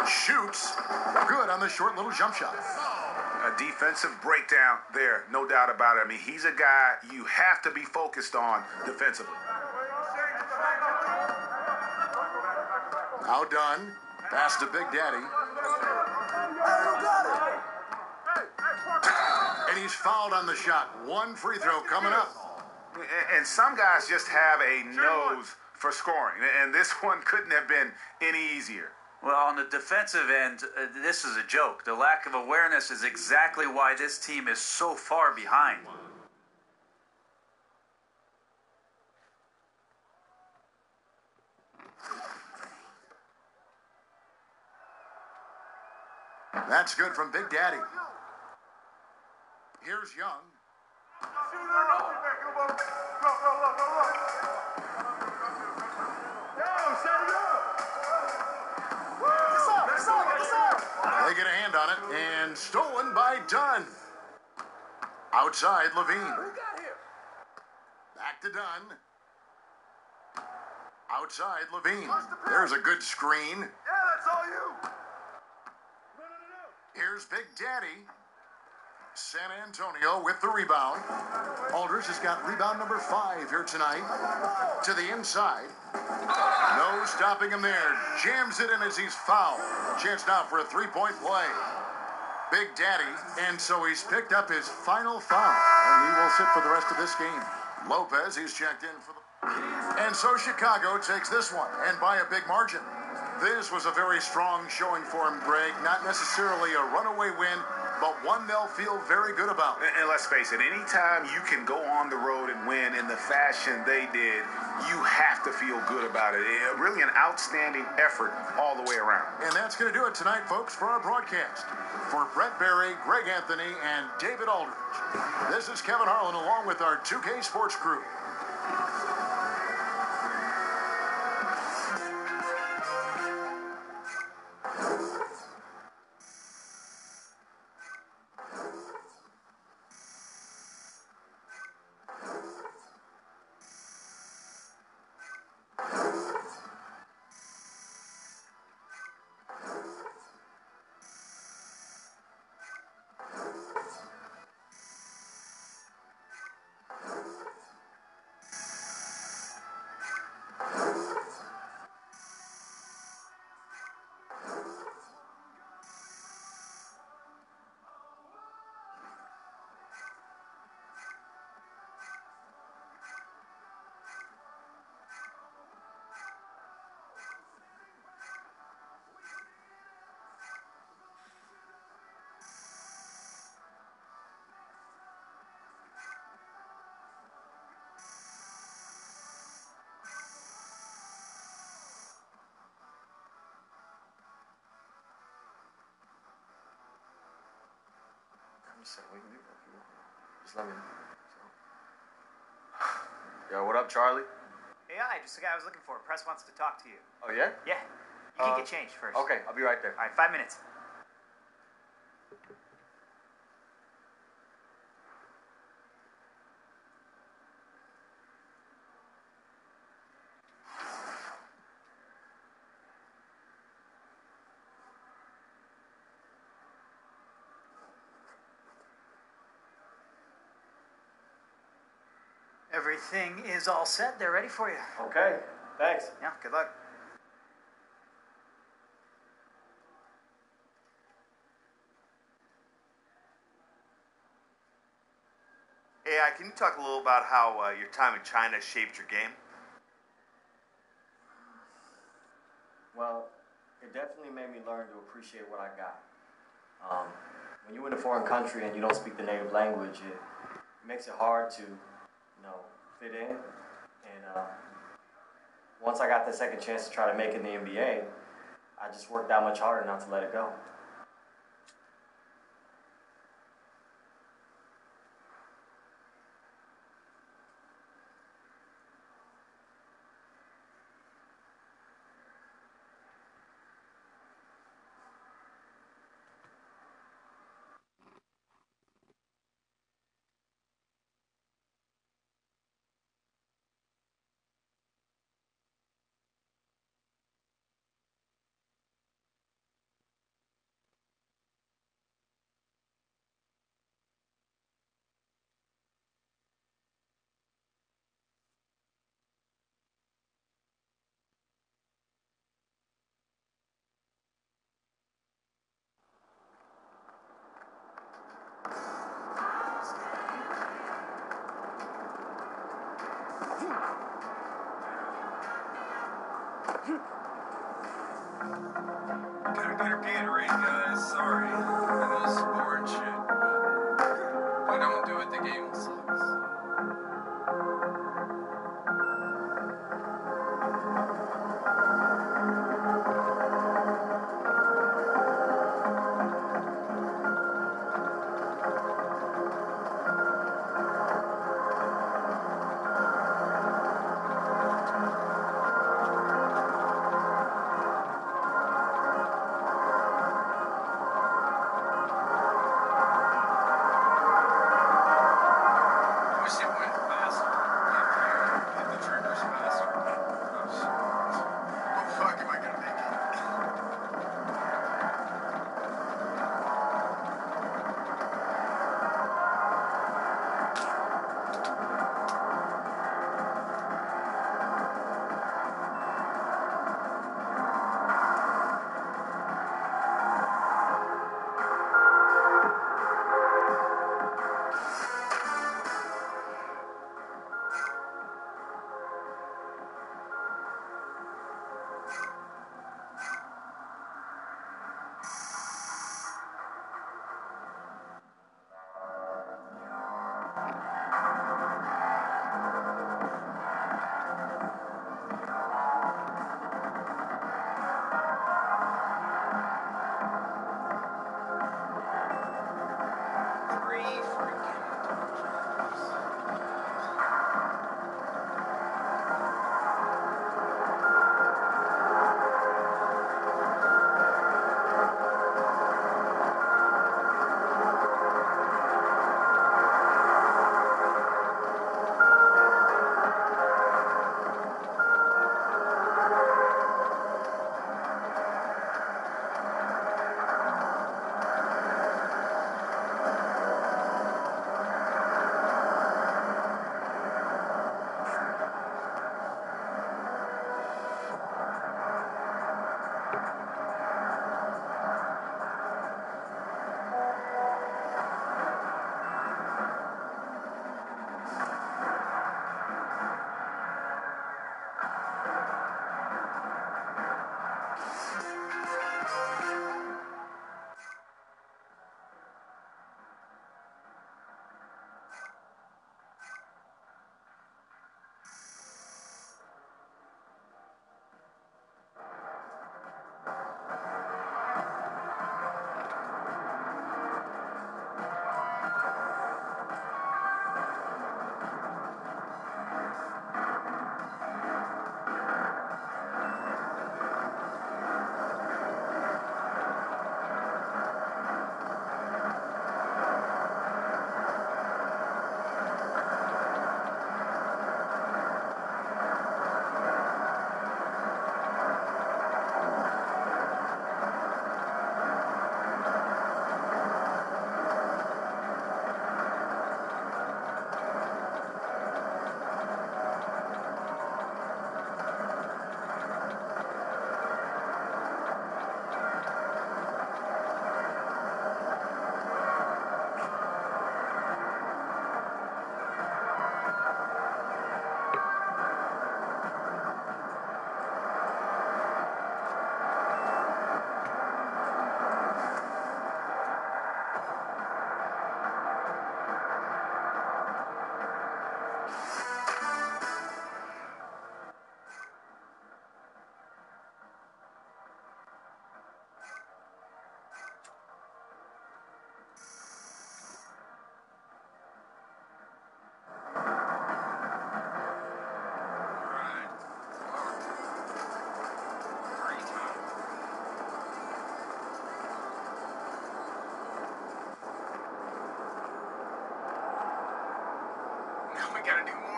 Shoots. Good on the short little jump shot. A defensive breakdown there, no doubt about it. I mean, he's a guy you have to be focused on defensively. Now Dunn. Pass to Big Daddy. And he's fouled on the shot. 1 free throw coming up. And some guys just have a nose for scoring. And this one couldn't have been any easier. Well, on the defensive end, this is a joke. The lack of awareness is exactly why this team is so far behind. That's good from Big Daddy. Here's Young. They get a hand on it, and stolen by Dunn. Outside, Levine. Back to Dunn. Outside, Levine. There's a good screen. Yeah, that's all you. Here's Big Daddy. San Antonio with the rebound. Aldridge has got rebound number 5 here tonight. To the inside. No stopping him there. Jams it in as he's fouled. Chance now for a 3-point play. Big Daddy, and so he's picked up his final foul, and he will sit for the rest of this game. Lopez, he's checked in for the... And so Chicago takes this one, and by a big margin. This was a very strong showing for him, Greg. Not necessarily a runaway win, but one they'll feel very good about. And let's face it, anytime you can go on the road and win in the fashion they did, you have to feel good about it. Really an outstanding effort all the way around. And that's going to do it tonight, folks, for our broadcast. For Brett Berry, Greg Anthony, and David Aldridge, this is Kevin Harlan along with our 2K Sports crew. We can do that if you want. Just let me know. So. Yo, what up, Charlie? Hey, just the guy I was looking for. Press wants to talk to you. Oh, yeah? Yeah. You can get changed first. Okay, I'll be right there. All right, 5 minutes. Everything is all set. They're ready for you. Okay, thanks. Yeah, good luck. AI, can you talk a little about how your time in China shaped your game? Well, it definitely made me learn to appreciate what I got. When you're in a foreign country and you don't speak the native language, it makes it hard to, fit in. And once I got the second chance to try to make it in the NBA, I just worked that much harder not to let it go. Gotta get her Gatorade, guys. Sorry. I know this is boring shit, but if I don't do it, the game sucks.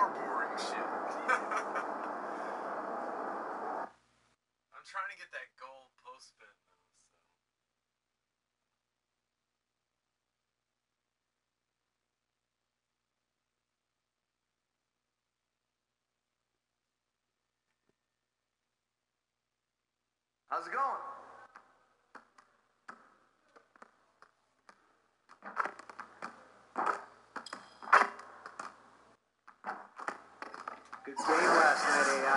more boring shit. I'm trying to get that gold post spin though, so. How's it going? Good game last night, AI.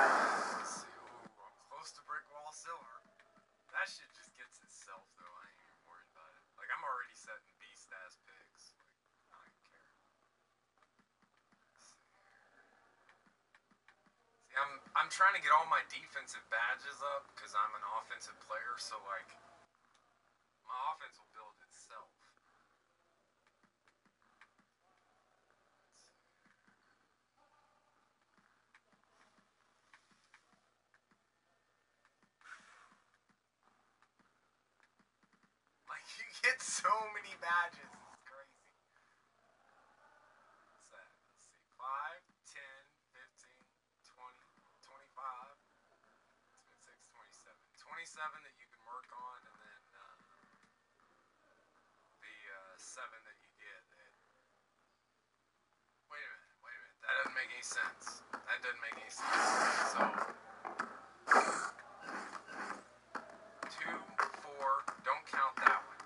Let's see. Ooh, I'm close to brick wall silver. That shit just gets itself though. I ain't even worried about it. Like I'm already setting beast ass picks. Like I don't even care. Let's see here. See, I'm trying to get all my defensive badges up because I'm an offensive player. So like my offense will build itself. Like, you get so many badges. It's crazy. What's that? Let's see. 5, 10, 15, 20, 25, 26, 27. 27 that you can work on, and then the 7 that you get. Wait a minute. That doesn't make any sense. So, 2, 4, don't count that one.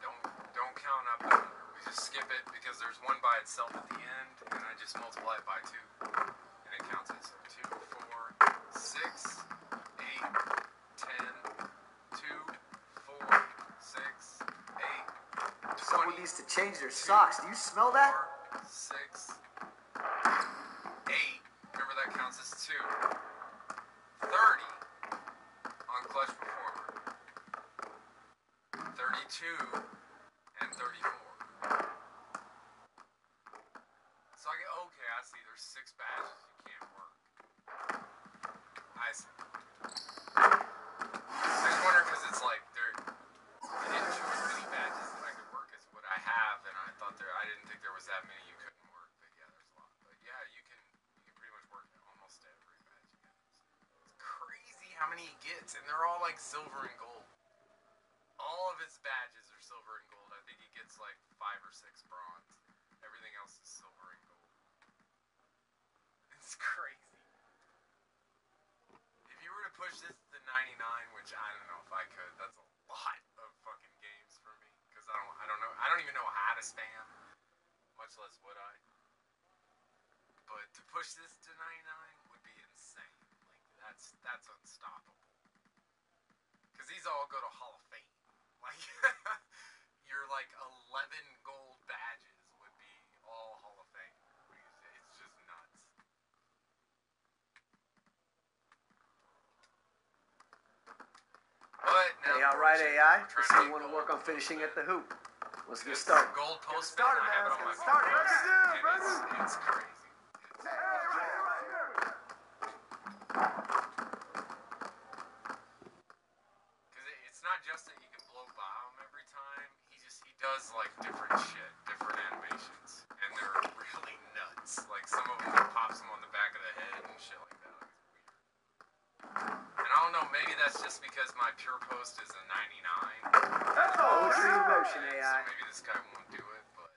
Don't count up the number. We just skip it because there's one by itself at the end, and I just multiply it by 2, and it counts it. So 2, 4, 6, 8, 10, 2, 4, 6, 8, 20. Someone needs to change their socks. Do you smell that? 4, 6, 8. Remember that counts as 2. 30 on clutch performer. 32 and 34. So I get, okay, I see. There's 6 badges you can't work. I see. I just wonder because it's like they didn't show as many badges that I could work as what I have, and I didn't think there was that many you couldn't work. But yeah, there's a lot. But yeah, you can pretty much work almost every badge you get. It's crazy how many he gets, and they're all like silver and gold. All of his badges are silver and gold. I think he gets like 5 or 6 bronze. Everything else is silver and gold. It's crazy. If you were to push this to 99, which I don't know if I could, that's a lot of fucking games for me. Because I don't know. I don't even know how to spam, much less would I. But to push this to 99 would be insane. Like that's unstoppable. Because these all go to Hall of Fame. Like, your like 11 gold badges would be all Hall of Fame. It's just nuts. But now, Hey, all right, AI. I'm Let's trying see you to want to get work on gold. finishing at the hoop. Let's get This started. gold post spin, I have it on my phone. And it's crazy. It's not just that you can blow by him every time. He does like different shit, different animations, and they're really nuts. Like some of them, he pops them on the back of the head and shit like that. Like, it's weird. And I don't know, maybe that's just because my pure post is a 99. That's all. Poetry in motion, So AI. maybe this guy won't do it, but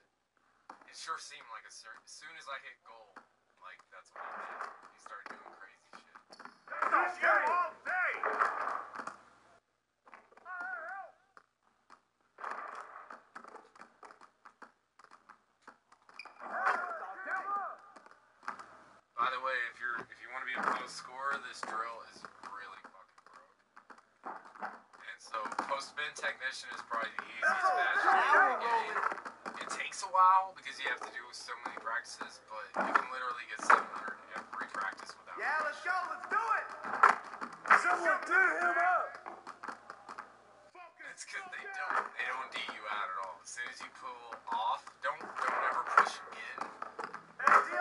it sure seemed like as soon as I hit gold, like that's what he did. He started doing crazy shit. Let's go all day. By the way, if you want to be a post scorer, this drill is really fucking broke. And so post spin technician is probably the easiest badge to get in the game. It takes a while because you have to do so many practices, but you can literally get 700 every practice without. Yeah, let's go. Let's do it. Someone do him up. It's because they don't D you out at all. As soon as you pull off, don't ever push in.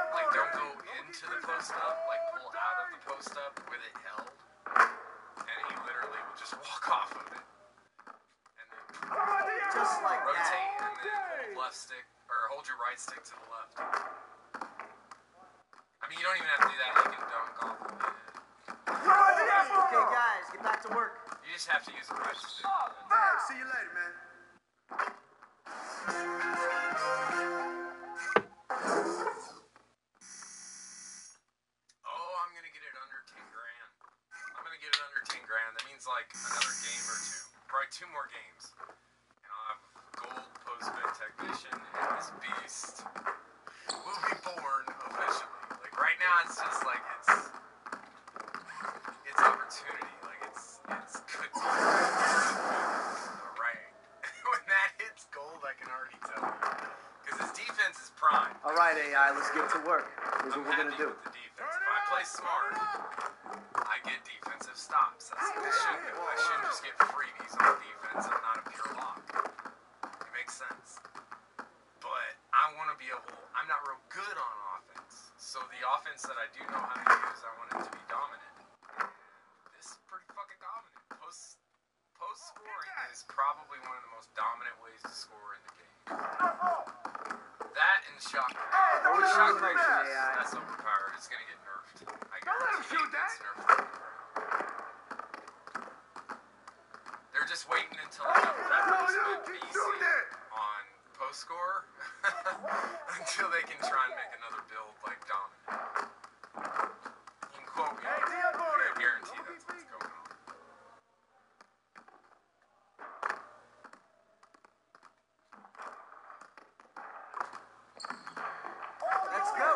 Like don't go into the post up, like pull out of the post up with it held, and he literally will just walk off of it. And then Just like rotate that. and then hold left stick or hold your right stick to the left. I mean, you don't even have to do that. You can dunk off of it. Okay, guys, get back to work. You just have to use the right stick. Hey, see you later, man. Oh, I'm gonna get it under 10 grand. I'm gonna get it under 10 grand. That means like another game or two. Probably 2 more games. And I'll have gold post-bid technician and this beast will be born officially. Like right now it's just like it's opportunity. Like it's could be. Alright. When that hits gold I can already tell you. Because his defense is prime. All right, AI, let's get to work. Here's what I'm we're going to happy do. with the defense. If I play smart, I get defensive stops. That's what I should do. I shouldn't just get freebies on defense and not a pure lock. It makes sense. But I want to be I'm not real good on offense. So the offense that I do know how to use, I want it to be dominant. This is pretty fucking dominant. Post scoring is probably one of the most dominant ways to score in the game. That and shot. Shot creation, that's overpowered. It's gonna get nerfed. I guarantee it gets nerfed. They're just waiting until I have that BC on post score until they can try and make another build like dominant. You can quote me. I guarantee that's what's going on. Let's go.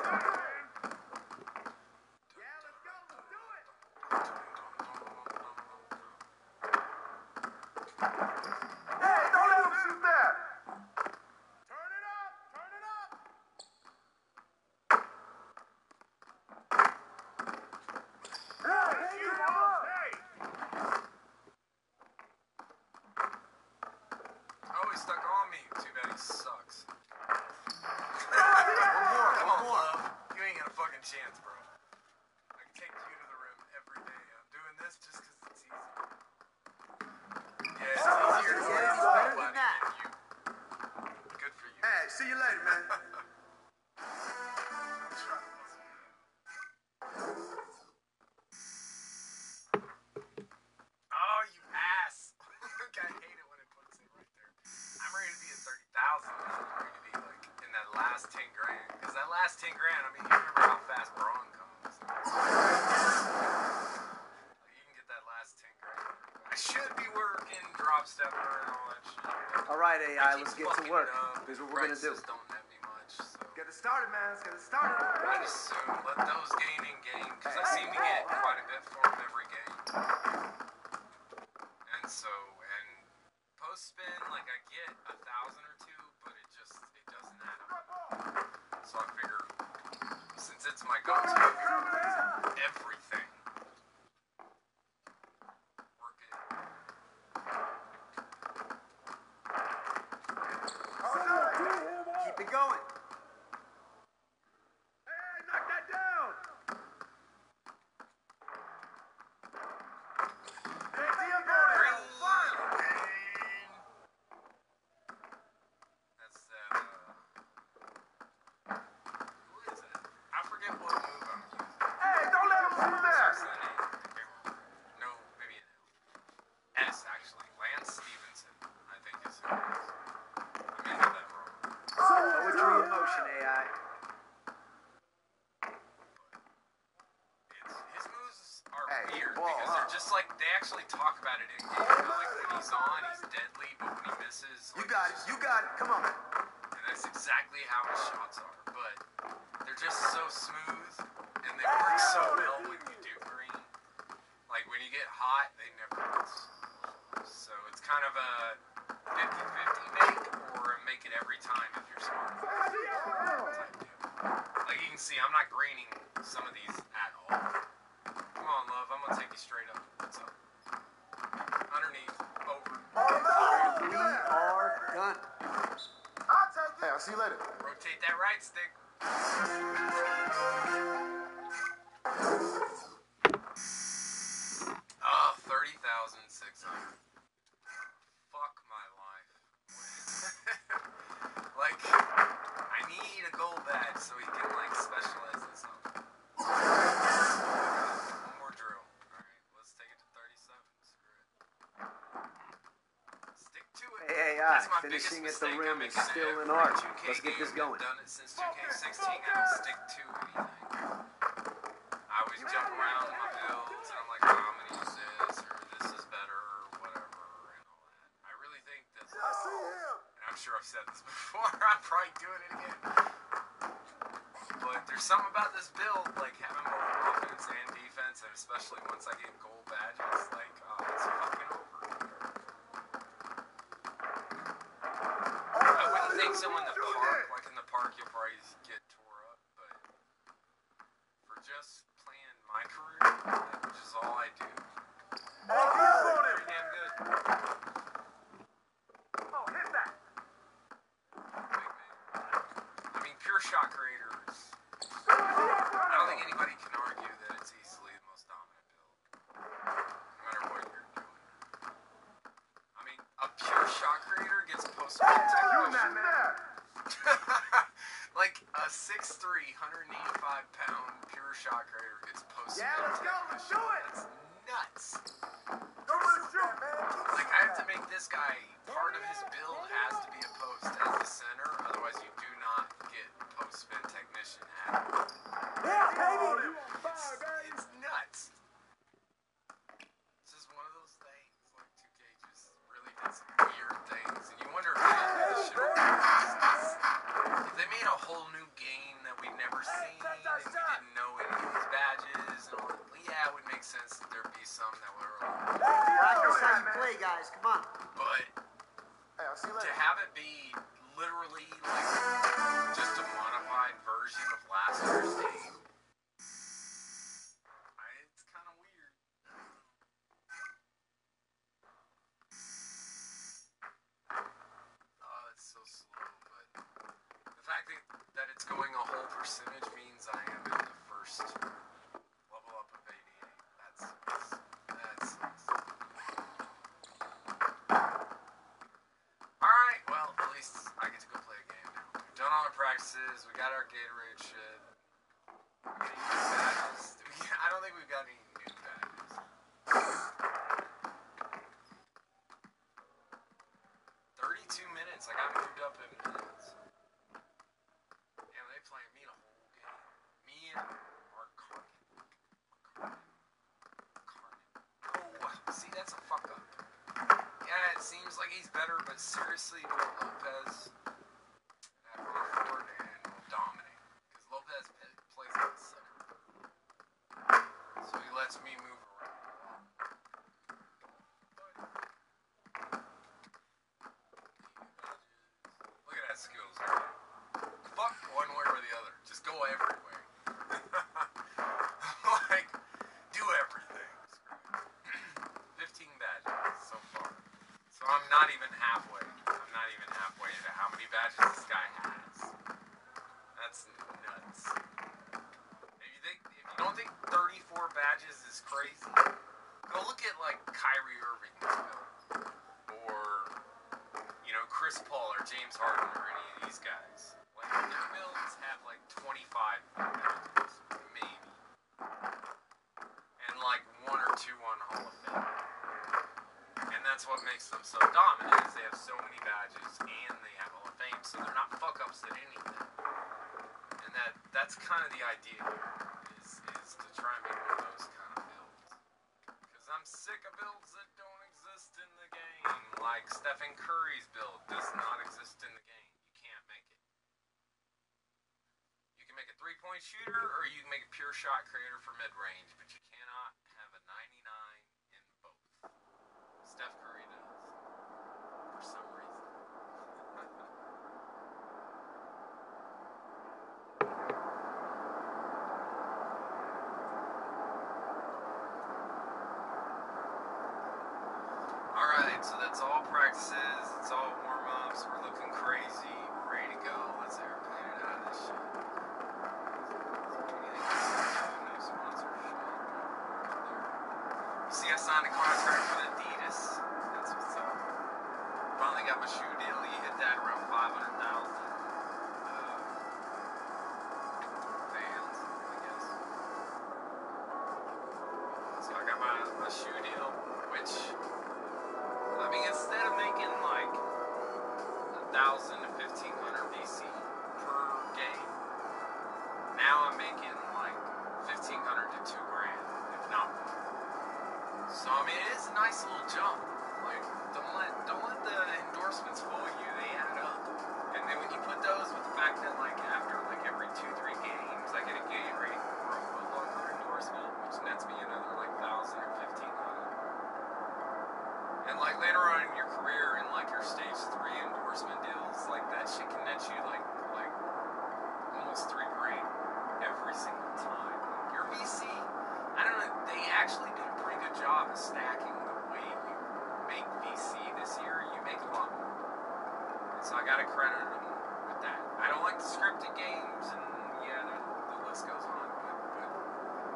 Hey, don't let him shoot that. Turn it up. Turn it up. Hey, you up. Hey. Oh, he's stuck on me. Too bad he sucks. Come on, love. You ain't got a fucking chance, bro. I can take you to the rim every day. I'm doing this just because it's easy. Yeah, it's easier to win better than than that. you. Good for you. Hey, see you later, man. Oh, you ass. I hate it when it puts it right there. I'm ready to be at 30,000. I'm ready to be like in that last 10 grand. Because that last 10 grand, I mean, you remember how fast Braun comes. Like, you can get that last 10 grand. I should be working, drop stepper and all that shit. All right, AI, let's get to work. Here's what we're going to do. Prices don't net me much, so. Get it started, man. Let's get it started. I just let those gain in game, because I seem to get quite a bit for them every game. And so, and post spin, like I get 1,000 or 2, but it doesn't add up. So I figure, since it's my go-to, everything, work it. Keep it going. Hey, knock that down. Hey, Green. That's who is it? I forget what move I'm using. Hey, don't let him shoot that. No, maybe an S actually. Lance Stevenson, I think is who it is. I may have that wrong. Poetry in motion, AI. His moves are Hey, weird ball, because they're just like they actually talk about it in game. Like when he's on, he's deadly, but when he misses, You like, got it. You got it. Come on. and that's exactly how his shots are. But they're just so smooth, and they work so well when you do green. Like when you get hot, they never miss. So it's kind of a 50-50 make or make it every time if you're smart. Type deal. Like you can see, I'm not greening some of these at all. Come on, love. I'm gonna take you straight up. What's up? Underneath, over. We are done. Hey, I'll see you later. Rotate that right stick. Oh, 30,600. Fuck my life. Like, I need a gold badge so he can, like, specialize in something. That's my Finishing at biggest the mistake rim I is make in still an every art. 2K Let's get this game. going. I've done it since 2K16. I don't stick to anything. I always jump around in my builds, and I'm like, oh, I'm gonna use this, or this is better, or whatever, and all that. I really think that, and I'm sure I've said this before, I'm probably doing it again. But there's something about this build, like having both offense and defense, and especially once I get gold badges, like, oh, it's fucking over. I wouldn't think so in the park. Like in the park, you'll probably get tore up, but for just playing MyCareer, which is all I do, pretty damn good. Oh, hit that. I mean, pure shot creators. I don't think anybody can argue that it's easily the most dominant build, no matter what you're doing. I mean, a pure shot creator gets post-spin technique. Like a 6'3", 185-pound pure shot creator gets post-spin. Yeah, let's go, let's do it. That's nuts. Go for the shoot, man. Like, I have to make this guy, part of his build has to be a post as the center, otherwise you do not get post-spin technician at it. Yeah, baby. It's nuts. It's just one of those things. Like 2K just really did some weird things, and you wonder if they don't do this shit on purpose. If they made a whole new game that we've never seen, and we didn't know any of these badges, and all, well, yeah, it would make sense that there'd be some that were Practice how you play, guys. Come on. but to have it be literally like just a modified version of last year's game, it's kind of weird. Oh, it's so slow, but the fact that it's going a whole percentage means I am at the first level up of 88. That's Alright, well, at least I get to go play a game now. We've done all our practices, we got our Gatorade shit. We got any new badges? I don't think we've got any new badges. 32 minutes, I got moved up in minutes. Damn, they playing me the whole game. Me and Mark Carden. Oh, see, that's a fuck up. Yeah, it seems like he's better, but seriously, put Lopez at power forward and will dominate. Because Lopez plays at the center. So he lets me move around a lot. Look at that skills. Fuck one way or the other. Just go everywhere. Like, do everything. 15 badges so far. So I'm not even halfway. I'm not even halfway to how many badges this guy has. That's nuts. If you don't think 34 badges is crazy, go look at like Kyrie Irving's build, or Chris Paul or James Harden or any of these guys. Like their builds have like 25 badges, maybe, and like 1 or 2 on Hall of Fame. And that's what makes them so dominant, is they have so many badges and they have Hall of Fame, so they're not fuck-ups at anything. And that's kind of the idea, is to try and make one of those kind of builds. Because I'm sick of builds that don't exist in the game. Like Stephen Curry's build does not exist in the game. You can't make it. You can make a 3-point shooter, or you can make a pure shot creator for mid-range, but you cannot have a 99 in both. Steph Curry does, for some reason. Alright, so that's all practices, it's all warm-ups, we're looking crazy, we're ready to go, let's airplane it out of this shit. No sponsorship. See, I signed a contract with Adidas. That's what's up. Finally got my shoe deal. You hit that around 500,000 fans, I guess. So I got my shoe deal, which, I mean, instead of making like 1,000 to 1,500 VC per game. Now I'm making like 1,500 to 2 grand, if not more. So I mean, it is a nice little jump. Like, don't let the endorsements fool you. They add up. And then when you put those with the fact that like after like every 2-3 games, I get a Gatorade or a Foot Locker endorsement, which nets me another like 1,000 or 1,500. And like later on in your career, in like your stage 3 endorsement deals, like that shit can net you like almost 3 grand every single time. Like your VC, I don't know, they actually did a pretty good job of stacking the way you make VC this year. You make a lot more. And so I gotta credit them with that. I don't like the scripted games, and yeah, the list goes on, but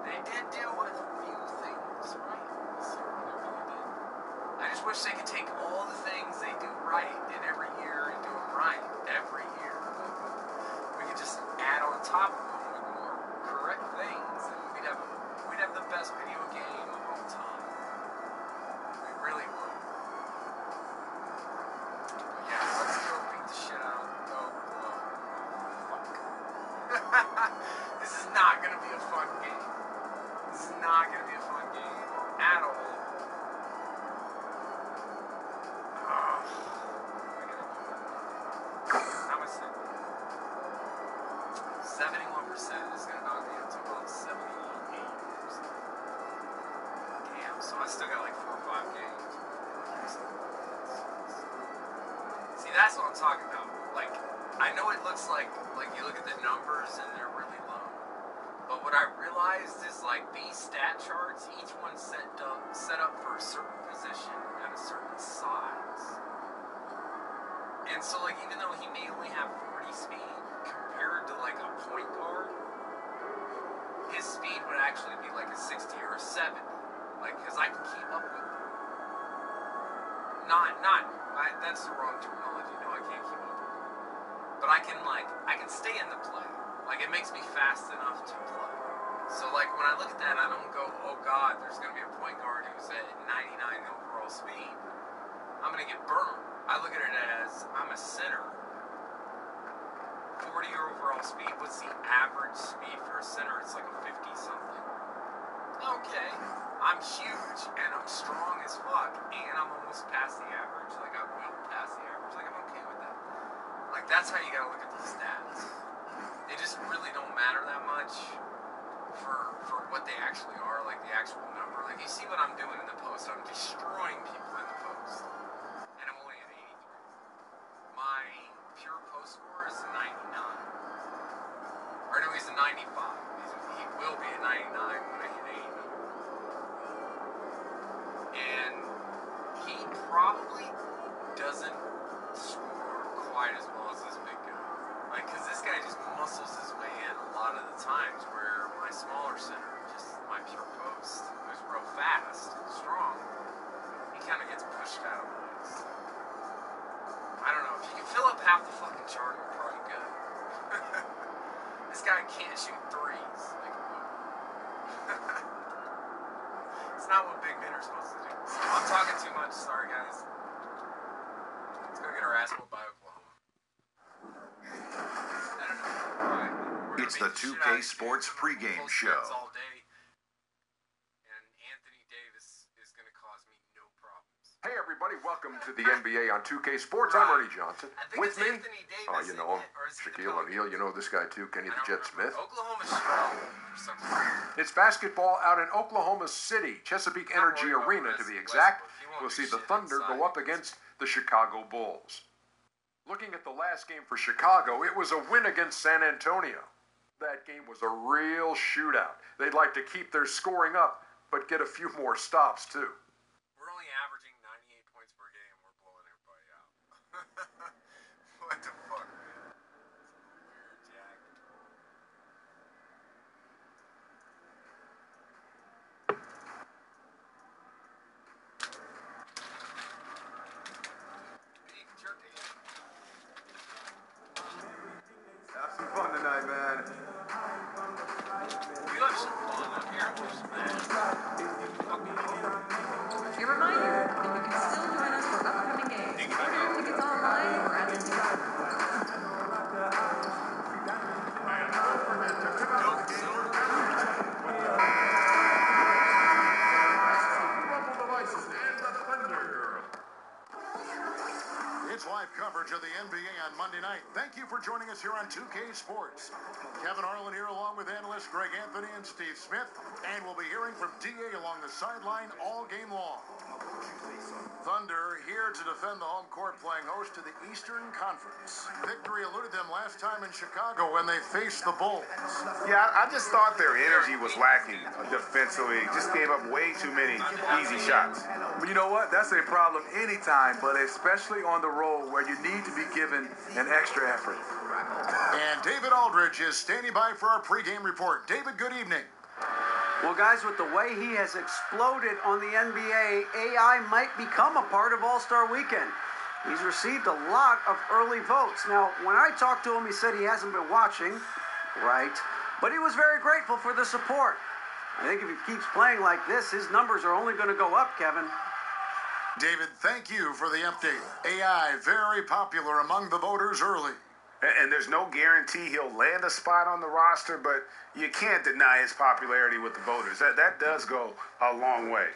they did deal with a few things right this year. They really did. I just wish they could take all the things they do right in every year and do them right every year. We could just add on top of them with more correct things, and we'd have the best video game of all time. We really would. But yeah, let's go beat the shit out of fuck. This is not gonna be a fun game. This is not gonna be a fun game at all. How much? 71% is gonna knock me up to about 78%. Damn, so I still got like 4 or 5 games. See, that's what I'm talking about. Like, I know it looks like you look at the numbers and they're really low. But what I realized is like these stat charts, each one's set up for a certain position at a certain size. And so like even though he may only have 40 speed compared to like a point guard, his speed would actually be like a 60 or a 70. Like, because I can keep up with him. That's the wrong terminology. No, I can't keep up with him. But I can stay in the play. Like, it makes me fast enough to play. So, like, when I look at that, I don't go, oh, God, there's going to be a point guard who's at 99 overall speed. I'm going to get burned. I look at it as, I'm a center. 40 overall speed. What's the average speed for a center? It's like a 50-something. Okay. I'm huge, and I'm strong as fuck, and I'm almost past the average. Like, I will pass the average. Like, I'm okay with that. Like, that's how you gotta look at these stats. They just really don't matter that much for what they actually are, like the actual number. Like, you see what I'm doing in the post. I'm destroying people in the post. And I'm only at 83. My pure post score is 99. Or no, he's a 95. He will be a 99 when I hit 80. And he probably doesn't score quite as well as this big guy. Like, because this guy just muscles his way in a lot of the times where my smaller center, just my pure post, who's real fast and strong, he kind of gets pushed out of the way. So, I don't know. If you can fill up half the fucking chart, you're probably good. This guy can't shoot threes. Like, it's not what big men are supposed to do. So I'm talking too much. Sorry, guys. Let's go get our ass whooped by Oklahoma. I don't know. All right. It's the 2K Sports pregame show. All day. And Anthony Davis is going to cause me no problems. Hey everybody, welcome to the NBA on 2K Sports. I'm Ernie Johnson. With me, you know him, Shaquille O'Neal. You know this guy too, Kenny the Jet Smith. Oklahoma's strong for some reason. It's basketball out in Oklahoma City, Chesapeake Energy Arena to be exact. We'll see the Thunder go up against the Chicago Bulls. Looking at the last game for Chicago, it was a win against San Antonio. That game was a real shootout. They'd like to keep their scoring up, but get a few more stops too. We're only averaging 98 points per game. We're blowing everybody out. What the fuck, man? Weird jack. Have some fun tonight, man. You have some fun. I'm here with some man. Fuck me. Monday night. Thank you for joining us here on 2K Sports. Kevin Harlan here along with analysts Greg Anthony and Steve Smith. And we'll be hearing from DA along the sideline all game long. Thunder here to defend the home court, playing host to the Eastern Conference. Victory eluded them last time in Chicago when they faced the Bulls. Yeah, I just thought their energy was lacking defensively. Just gave up way too many easy shots. But you know what? That's a problem anytime, but especially on the road where you need to be given an extra effort. And David Aldridge is standing by for our pregame report. David, good evening. Well, guys, with the way he has exploded on the NBA, AI might become a part of All-Star Weekend. He's received a lot of early votes. Now, when I talked to him, he said he hasn't been watching, right? But he was very grateful for the support. I think if he keeps playing like this, his numbers are only going to go up, Kevin. David, thank you for the update. AI, very popular among the voters early. And there's no guarantee he'll land a spot on the roster, but you can't deny his popularity with the voters. That does go a long way.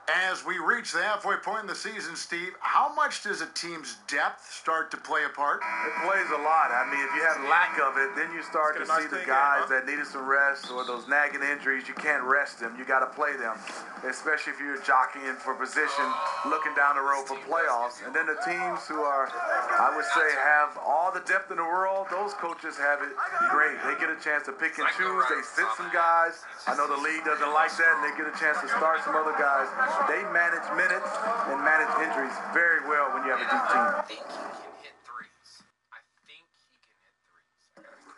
As we reach the halfway point in the season, Steve, how much does a team's depth start to play a part? It plays a lot. I mean, if you have lack of it, then you start to see the guys that needed some rest or those nagging injuries. You can't rest them. You got to play them, especially if you're jockeying for position, looking down the road for playoffs. And then the teams who are, I would say, have all the depth in the world, those coaches have it great. They get a chance to pick and choose. They sit some guys. I know the league doesn't like that, and they get a chance to start some other guys. They manage minutes and manage injuries very well when you have a deep team. I think he can hit threes. I think he can hit threes. I gotta get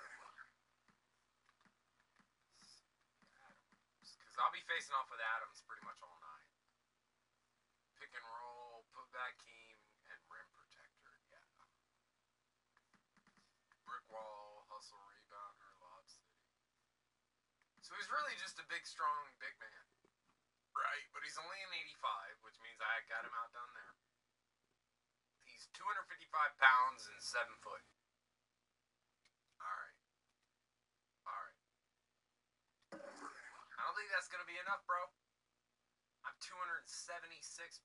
because I'll be facing off with Adams pretty much all night. Pick and roll, put back team, and rim protector. Yeah. Brick wall, hustle rebounder, lob city. So he's really just a big, strong, big man. Right, but he's only an 85, which means I got him outdone there. He's 255 pounds and 7 foot. Alright. I don't think that's going to be enough, bro. I'm 276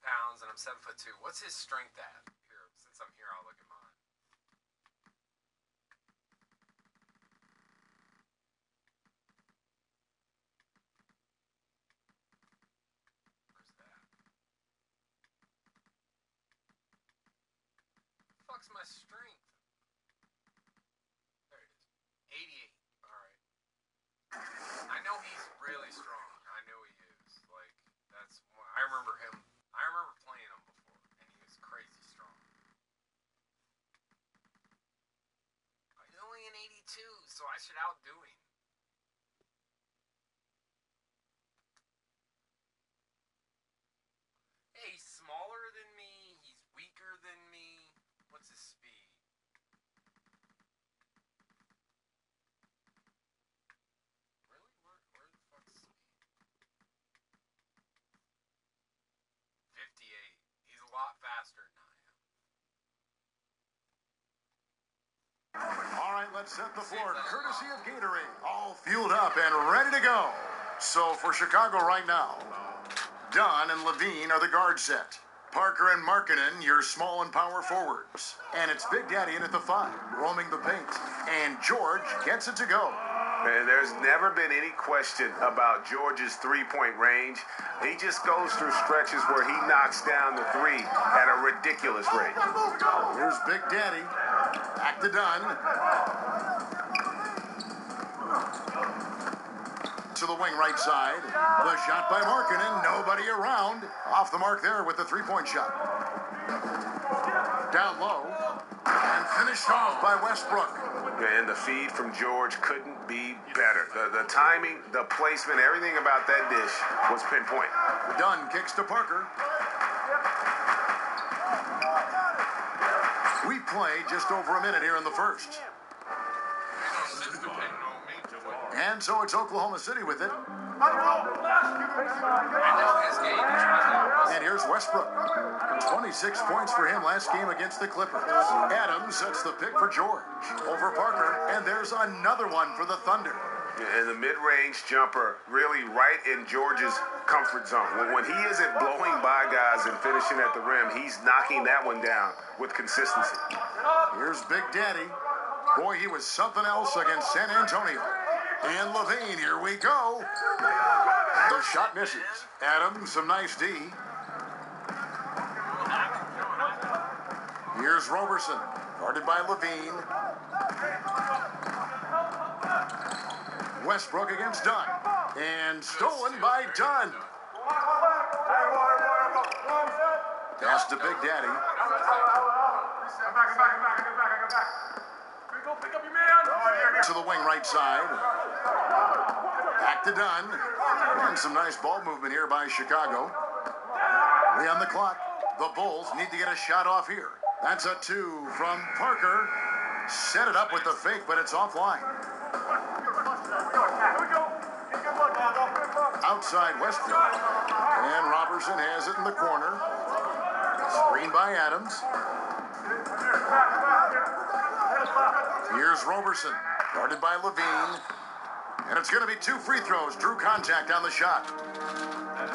pounds and I'm 7 foot 2. What's his strength at? Here, since I'm here, I'll look at mine. What's my strength? There it is. 88. Alright. I know he's really strong. I know he is. Like, that's one, I remember him. I remember playing him before, and he was crazy strong. He's only an 82, so I should outdo him. Hey, he's smaller than me. He's weaker than me. What's his speed? Really? Where the fuck's speed? 58. He's a lot faster than I am. All right, let's set the floor. Courtesy of Gatorade. All fueled up and ready to go. So for Chicago right now, Dunn and Levine are the guard set. Parker and Markkanen, your small and power forwards. And it's Big Daddy in at the 5, roaming the paint. And George gets it to go. Man, there's never been any question about George's three-point range. He just goes through stretches where he knocks down the three at a ridiculous rate. Here's Big Daddy. Back to Dunn. To the wing right side. The shot by Markkanen. Nobody around. Off the mark there with the three-point shot. Down low. And finished off by Westbrook. And the feed from George couldn't be better. The timing, the placement, everything about that dish was pinpoint. Dunn kicks to Parker. We play just over a minute here in the first. And so it's Oklahoma City with it. And here's Westbrook. 26 points for him last game against the Clippers. Adams sets the pick for George. Over Parker, and there's another one for the Thunder. And the mid-range jumper really right in George's comfort zone. When he isn't blowing by guys and finishing at the rim, he's knocking that one down with consistency. Here's Big Daddy. Boy, he was something else against San Antonio. And Levine, here we go. The shot misses. Adams, some nice D. Here's Roberson, guarded by Levine. Westbrook against Dunn. And stolen by Dunn. Pass to Big Daddy. To the wing right side. Back to Dunn. And some nice ball movement here by Chicago. 3 on the clock. The Bulls need to get a shot off here. That's a 2 from Parker. Set it up with the fake, but it's offline. Outside Westbrook. And Robertson has it in the corner. Screen by Adams. Here's Roberson, guarded by Levine. And it's going to be 2 free throws. Drew contact on the shot.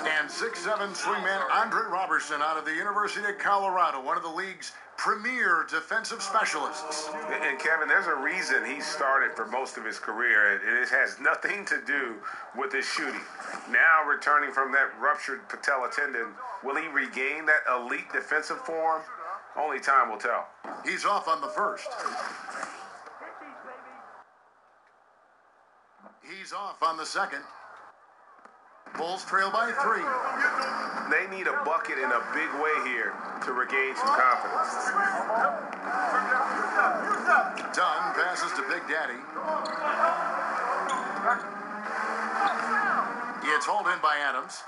And 6'7" swingman Andre Robertson out of the University of Colorado, one of the league's premier defensive specialists. And Kevin, there's a reason he started for most of his career, and it has nothing to do with his shooting. Now returning from that ruptured patella tendon, will he regain that elite defensive form? Only time will tell. He's off on the first. He's off on the second. Bulls trail by 3. They need a bucket in a big way here to regain some confidence. Dunn passes to Big Daddy. It's hauled in by Adams.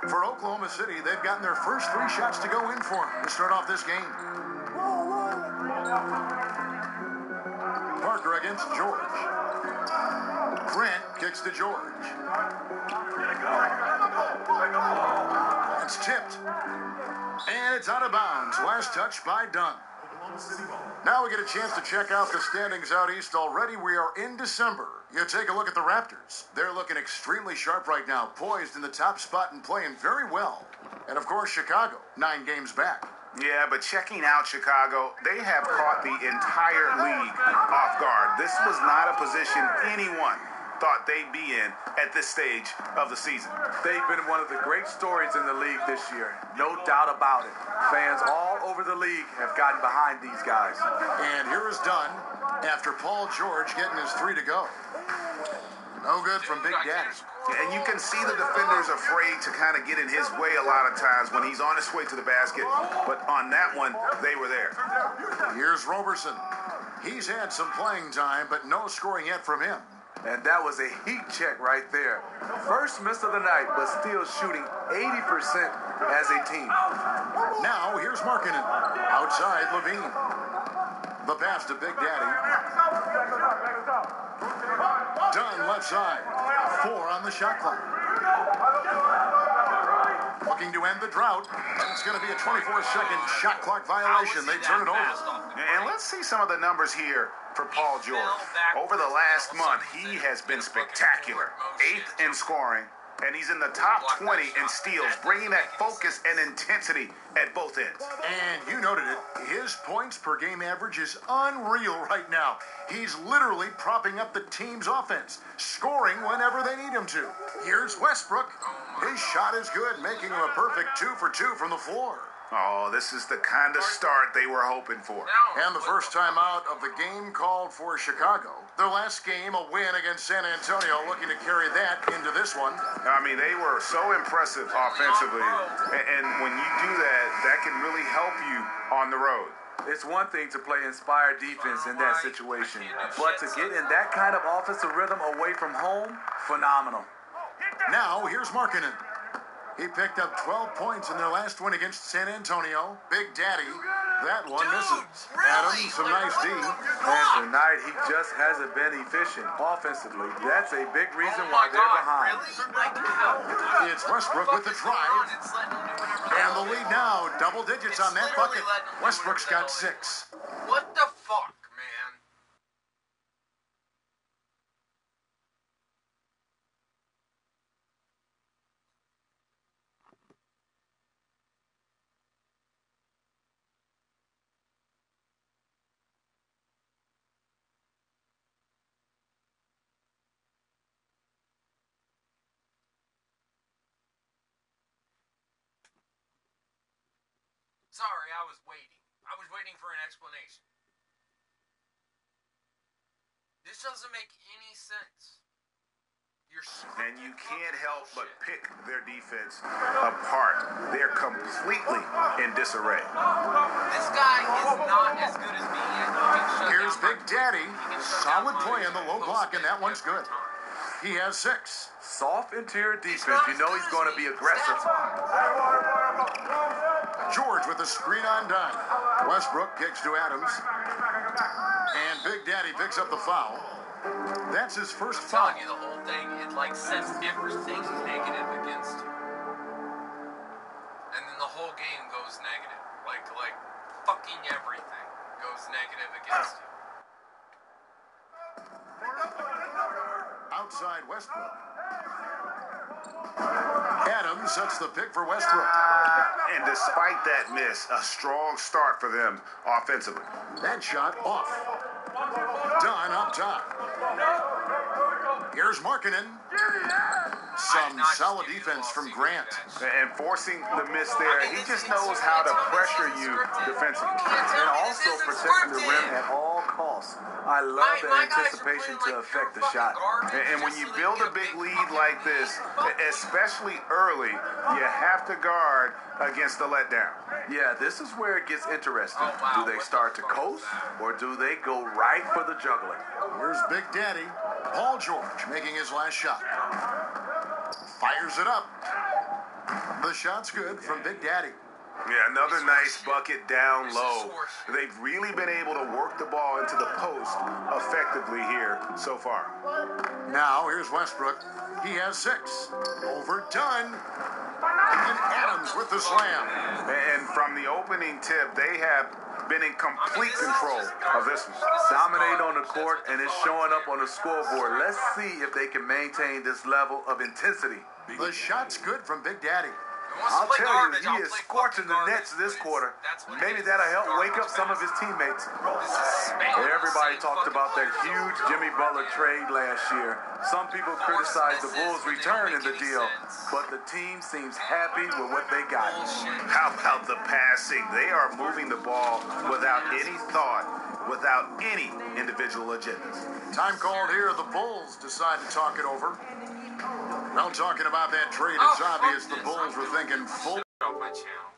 For Oklahoma City, they've gotten their first 3 shots to go in for him to start off this game. Parker against George. Grant kicks to George. It's tipped. And it's out of bounds. Last touch by Dunn. Now we get a chance to check out the standings out east already. We are in December. You take a look at the Raptors. They're looking extremely sharp right now, poised in the top spot and playing very well. And of course, Chicago, 9 games back. Yeah, but checking out Chicago, they have caught the entire league off guard. This was not a position anyone thought they'd be in at this stage of the season. They've been one of the great stories in the league this year. No doubt about it. Fans all over the league have gotten behind these guys. And here is Dunn after Paul George getting his 3 to go. No good from Big Daddy. And you can see the defenders afraid to kind of get in his way a lot of times when he's on his way to the basket. But on that one, they were there. Here's Roberson. He's had some playing time, but no scoring yet from him. And that was a heat check right there. First miss of the night, but still shooting 80% as a team. Now, here's Markkanen. Outside, Levine. The pass to Big Daddy. Dunn left side. 4 on the shot clock. Looking to end the drought. And it's going to be a 24-second shot clock violation. They turn it over. And let's see some of the numbers here for Paul George. Over the last month, he has been spectacular. 8th in scoring, and he's in the top 20 in steals, bringing that focus and intensity at both ends. And you noted it, his points per game average is unreal right now. He's literally propping up the team's offense, scoring whenever they need him to. Here's Westbrook. His shot is good, making him a perfect 2 for 2 from the floor. Oh, this is the kind of start they were hoping for. And the first time out of the game called for Chicago. Their last game, a win against San Antonio, looking to carry that into this one. I mean, they were so impressive offensively. And when you do that, that can really help you on the road. It's one thing to play inspired defense in that situation, but to get in that kind of offensive rhythm away from home, phenomenal. Now, here's Markkanen. He picked up 12 points in their last win against San Antonio. Big Daddy, that one misses. Adams, some nice D. And tonight, he just hasn't been efficient offensively. That's a big reason why they're behind. It's Westbrook with the drive. And the lead now, double digits on that bucket. Westbrook's got 6. What the fuck, man? Sorry, I was waiting. I was waiting for an explanation. This doesn't make any sense. And you can't help but pick their defense apart. They're completely in disarray. This guy is not as good as me. Here's Big Daddy. Solid play in the low block, and that one's good. He has 6. Soft interior defense. You know he's going to be aggressive. George with the screen on dime. Westbrook kicks to Adams. And Big Daddy picks up the foul. That's his first foul. I'm telling you, the whole thing, it like sets everything negative against you. And then the whole game goes negative. Like fucking everything goes negative against you. Outside Westbrook. Adams sets the pick for Westbrook. And despite that miss, a strong start for them offensively. That shot off. Dunn up top. Here's Markkanen. Some solid defense from Grant. And forcing the miss there, he just knows how to pressure you defensively. And also protecting the rim at all costs. I love the anticipation to affect the shot. And when you build a big lead like this, especially early, you have to guard against the letdown. Yeah, this is where it gets interesting. Do they start to coast, or do they go right for the juggler? Here's Big Daddy. Paul George making his last shot. Fires it up. The shot's good from Big Daddy. Yeah, another nice bucket down low. They've really been able to work the ball into the post effectively here so far. Now, here's Westbrook. He has 6. Overdone. And Adams with the slam. And from the opening tip, they have been in complete control of this one. Dominate on the court, and it's showing up on the scoreboard. Let's see if they can maintain this level of intensity. The shot's good from Big Daddy. I'll tell you, he is scorching the nets this quarter. Maybe that'll help wake up some of his teammates. Everybody talked about that huge Jimmy Butler trade last year. Some people criticized the Bulls' return in the deal, but the team seems happy with what they got. How about the passing? They are moving the ball without any thought, without any individual agendas. Time called here. The Bulls decide to talk it over. Well, talking about that trade, it's obvious the Bulls were thinking full. My channel.